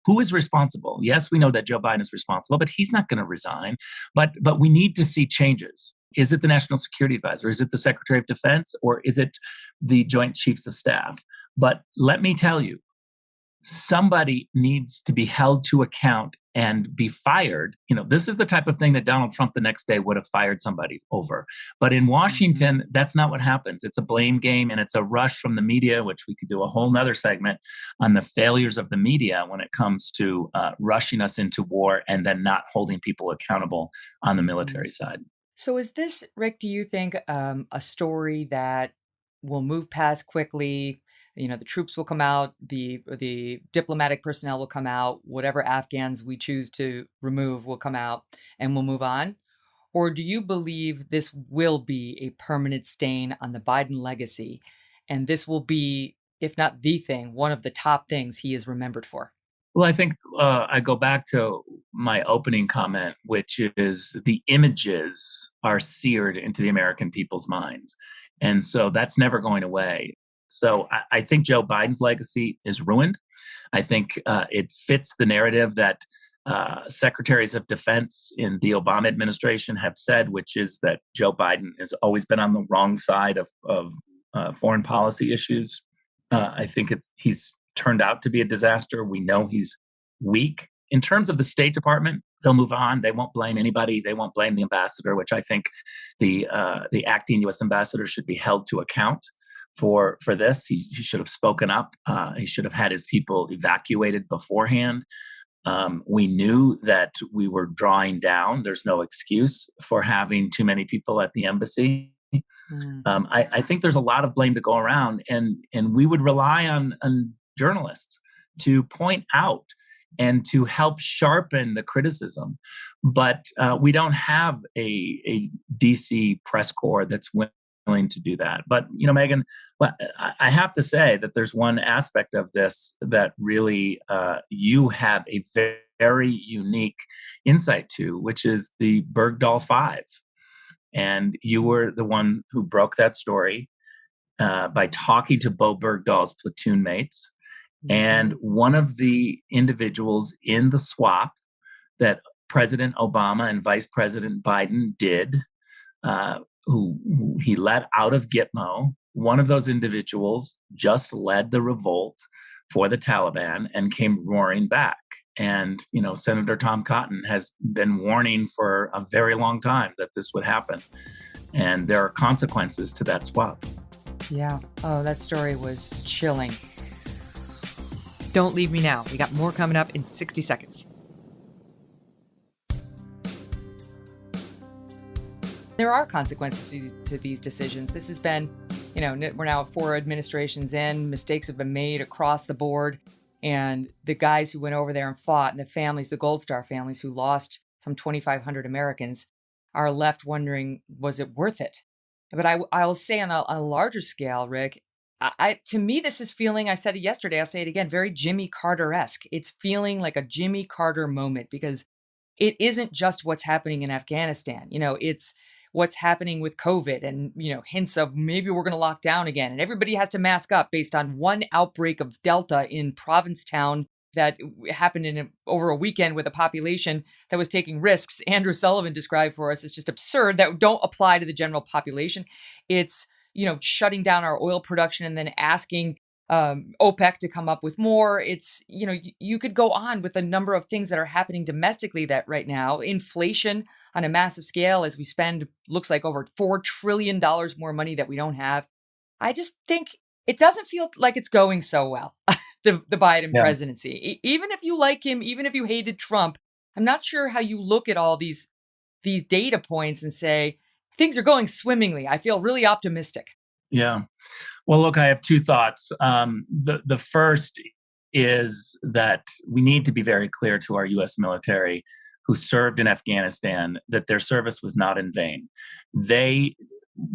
Who is responsible? Yes, we know that Joe Biden is responsible, but he's not going to resign. But we need to see changes. Is it the National Security Advisor? Is it the Secretary of Defense? Or is it the Joint Chiefs of Staff? But let me tell you, somebody needs to be held to account and be fired. This is the type of thing that Donald Trump the next day would have fired somebody over. But in Washington, that's not what happens. It's a blame game, and it's a rush from the media, which we could do a whole nother segment on the failures of the media when it comes to rushing us into war and then not holding people accountable on the military side. So is this, Rick, do you think a story that will move past quickly? The troops will come out, the diplomatic personnel will come out, whatever Afghans we choose to remove will come out, and we'll move on? Or do you believe this will be a permanent stain on the Biden legacy, and this will be, if not the thing, one of the top things he is remembered for? Well, I think I go back to my opening comment, which is the images are seared into the American people's minds. And so that's never going away. So I think Joe Biden's legacy is ruined. I think it fits the narrative that secretaries of defense in the Obama administration have said, which is that Joe Biden has always been on the wrong side of foreign policy issues. I think he's turned out to be a disaster. We know he's weak. In terms of the State Department, they'll move on. They won't blame anybody. They won't blame the ambassador, which I think the acting U.S. ambassador should be held to account for this. He should have spoken up. He should have had his people evacuated beforehand. We knew that we were drawing down. There's no excuse for having too many people at the embassy. I think there's a lot of blame to go around, and we would rely on journalists to point out and to help sharpen the criticism. But we don't have a DC press corps that's willing to do that. But, Megyn, I have to say that there's one aspect of this that really you have a very unique insight to, which is the Bergdahl Five. And you were the one who broke that story by talking to Bo Bergdahl's platoon mates. And one of the individuals in the swap that President Obama and Vice President Biden did, who he let out of Gitmo, one of those individuals just led the revolt for the Taliban and came roaring back. And, Senator Tom Cotton has been warning for a very long time that this would happen. And there are consequences to that swap. Yeah. Oh, that story was chilling. Don't leave me now. We got more coming up in 60 seconds. There are consequences to these decisions. This has been, we're now 4 administrations in. Mistakes have been made across the board. And the guys who went over there and fought, and the families, the Gold Star families who lost some 2,500 Americans, are left wondering, was it worth it? But I will say on a larger scale, Rick, to me, this is feeling, I said it yesterday, I'll say it again, very Jimmy Carter-esque. It's feeling like a Jimmy Carter moment, because it isn't just what's happening in Afghanistan. It's what's happening with COVID and, hints of maybe we're going to lock down again. And everybody has to mask up based on one outbreak of Delta in Provincetown that happened over a weekend with a population that was taking risks. Andrew Sullivan described for us, it's just absurd, that don't apply to the general population. It's shutting down our oil production and then asking OPEC to come up with more. It's, you could go on with a number of things that are happening domestically that right now, inflation on a massive scale as we spend, looks like over $4 trillion more money that we don't have. I just think it doesn't feel like it's going so well, the Biden presidency. Even if you like him, even if you hated Trump, I'm not sure how you look at all these data points and say, things are going swimmingly. I feel really optimistic. Yeah. Well, look, I have 2 thoughts. The first is that we need to be very clear to our U.S. military who served in Afghanistan that their service was not in vain. They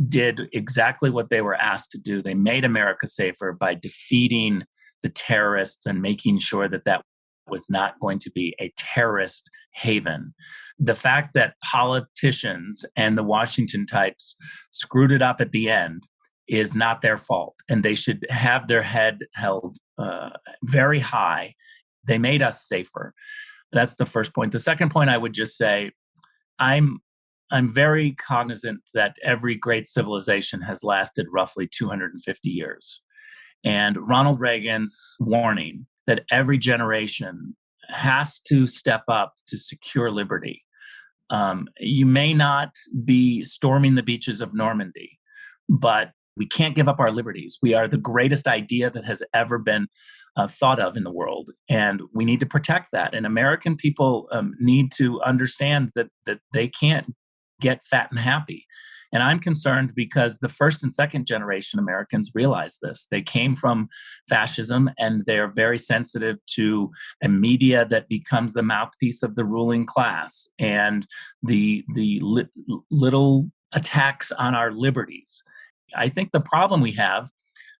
did exactly what they were asked to do. They made America safer by defeating the terrorists and making sure that that was not going to be a terrorist haven. The fact that politicians and the Washington types screwed it up at the end is not their fault, and they should have their head held very high. They made us safer. That's the first point. The second point, I would just say, I'm very cognizant that every great civilization has lasted roughly 250 years. And Ronald Reagan's warning that every generation has to step up to secure liberty. You may not be storming the beaches of Normandy, but we can't give up our liberties. We are the greatest idea that has ever been thought of in the world, and we need to protect that. And American people need to understand that they can't get fat and happy. And I'm concerned because the first and second generation Americans realize this. They came from fascism, and they're very sensitive to a media that becomes the mouthpiece of the ruling class and the little attacks on our liberties. I think the problem we have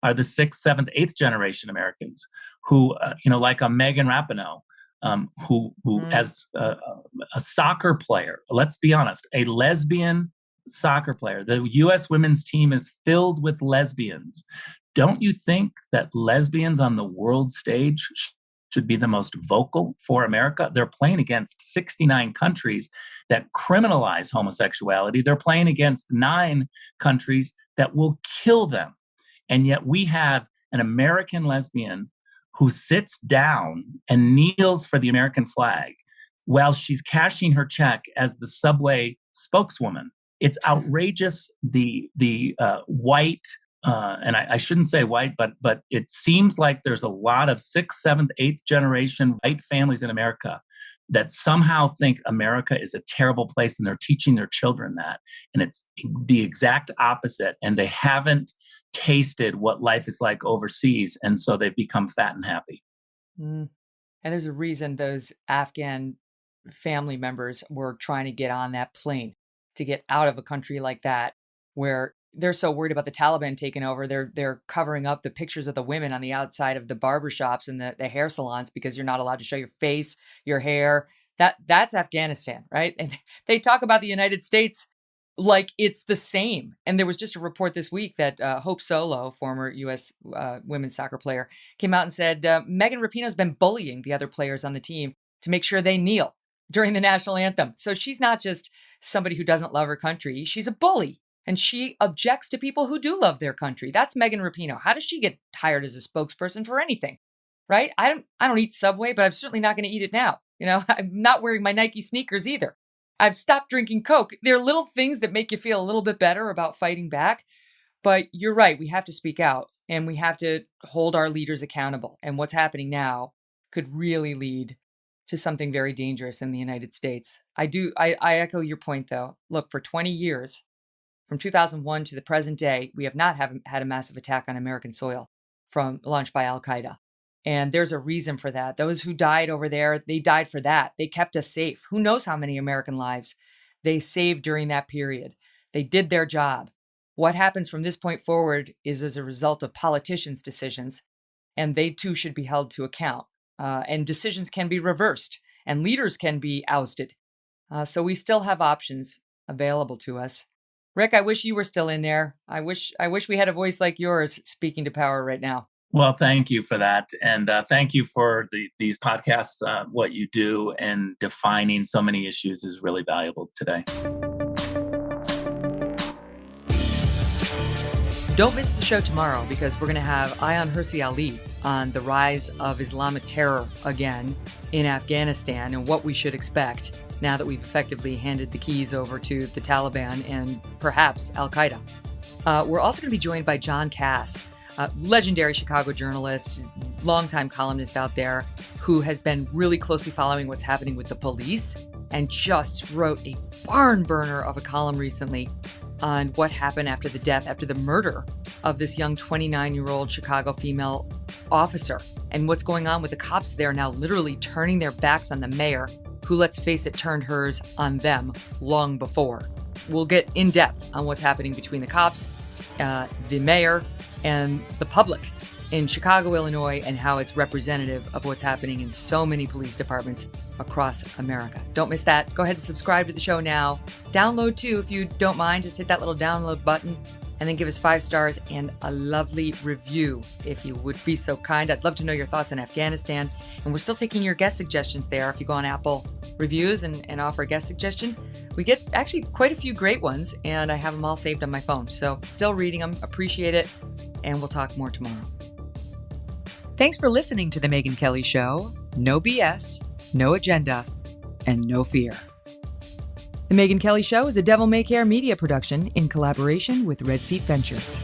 are the sixth, seventh, eighth generation Americans who, like a Megyn Rapinoe, who as a soccer player, let's be honest, a lesbian soccer player. The U.S. women's team is filled with lesbians. Don't you think that lesbians on the world stage should be the most vocal for America? They're playing against 69 countries that criminalize homosexuality. They're playing against 9 countries that will kill them. And yet we have an American lesbian who sits down and kneels for the American flag while she's cashing her check as the subway spokeswoman. It's outrageous. The white, and I shouldn't say white, but it seems like there's a lot of 6th, 7th, 8th generation white families in America that somehow think America is a terrible place, and they're teaching their children that. And it's the exact opposite. And they haven't tasted what life is like overseas. And so they've become fat and happy. And there's a reason those Afghan family members were trying to get on that plane to get out of a country like that, where they're so worried about the Taliban taking over. They're covering up the pictures of the women on the outside of the barbershops and the hair salons because you're not allowed to show your face, your hair. That's Afghanistan, right? And they talk about the United States like it's the same. And there was just a report this week that Hope Solo, former U.S. Women's soccer player, came out and said Megyn Rapinoe's been bullying the other players on the team to make sure they kneel during the national anthem. So she's not just somebody who doesn't love her country. She's a bully. And she objects to people who do love their country. That's Megyn Rapinoe. How does she get hired as a spokesperson for anything? Right? I don't eat Subway, but I'm certainly not going to eat it now. I'm not wearing my Nike sneakers either. I've stopped drinking Coke. There are little things that make you feel a little bit better about fighting back. But you're right. We have to speak out, and we have to hold our leaders accountable. And what's happening now could really lead to something very dangerous in the United States. I echo your point, though. Look, for 20 years, from 2001 to the present day, we have not had a massive attack on American soil launched by Al-Qaeda. And there's a reason for that. Those who died over there, they died for that. They kept us safe. Who knows how many American lives they saved during that period? They did their job. What happens from this point forward is as a result of politicians' decisions, and they too should be held to account. And decisions can be reversed, and leaders can be ousted. So we still have options available to us. Rick, I wish you were still in there. I wish we had a voice like yours speaking to power right now. Well, thank you for that. And thank you for these podcasts. What you do and defining so many issues is really valuable today. Don't miss the show tomorrow, because we're going to have Ayaan Hirsi Ali on the rise of Islamic terror again in Afghanistan and what we should expect now that we've effectively handed the keys over to the Taliban and perhaps Al-Qaeda. We're also going to be joined by John Cass, legendary Chicago journalist, longtime columnist out there, who has been really closely following what's happening with the police and just wrote a barn burner of a column recently on what happened after the murder of this young 29-year-old Chicago female officer, and what's going on with the cops there now literally turning their backs on the mayor, who, let's face it, turned hers on them long before. We'll get in depth on what's happening between the cops, the mayor, and the public in Chicago, Illinois, and how it's representative of what's happening in so many police departments across America. Don't miss that. Go ahead and subscribe to the show now. Download too, if you don't mind. Just hit that little download button and then give us 5 stars and a lovely review if you would be so kind. I'd love to know your thoughts on Afghanistan. And we're still taking your guest suggestions there. If you go on Apple Reviews and offer a guest suggestion, we get actually quite a few great ones, and I have them all saved on my phone. So still reading them. Appreciate it. And we'll talk more tomorrow. Thanks for listening to The Megyn Kelly Show. No BS, no agenda, and no fear. The Megyn Kelly Show is a Devil May Care media production in collaboration with Red Seat Ventures.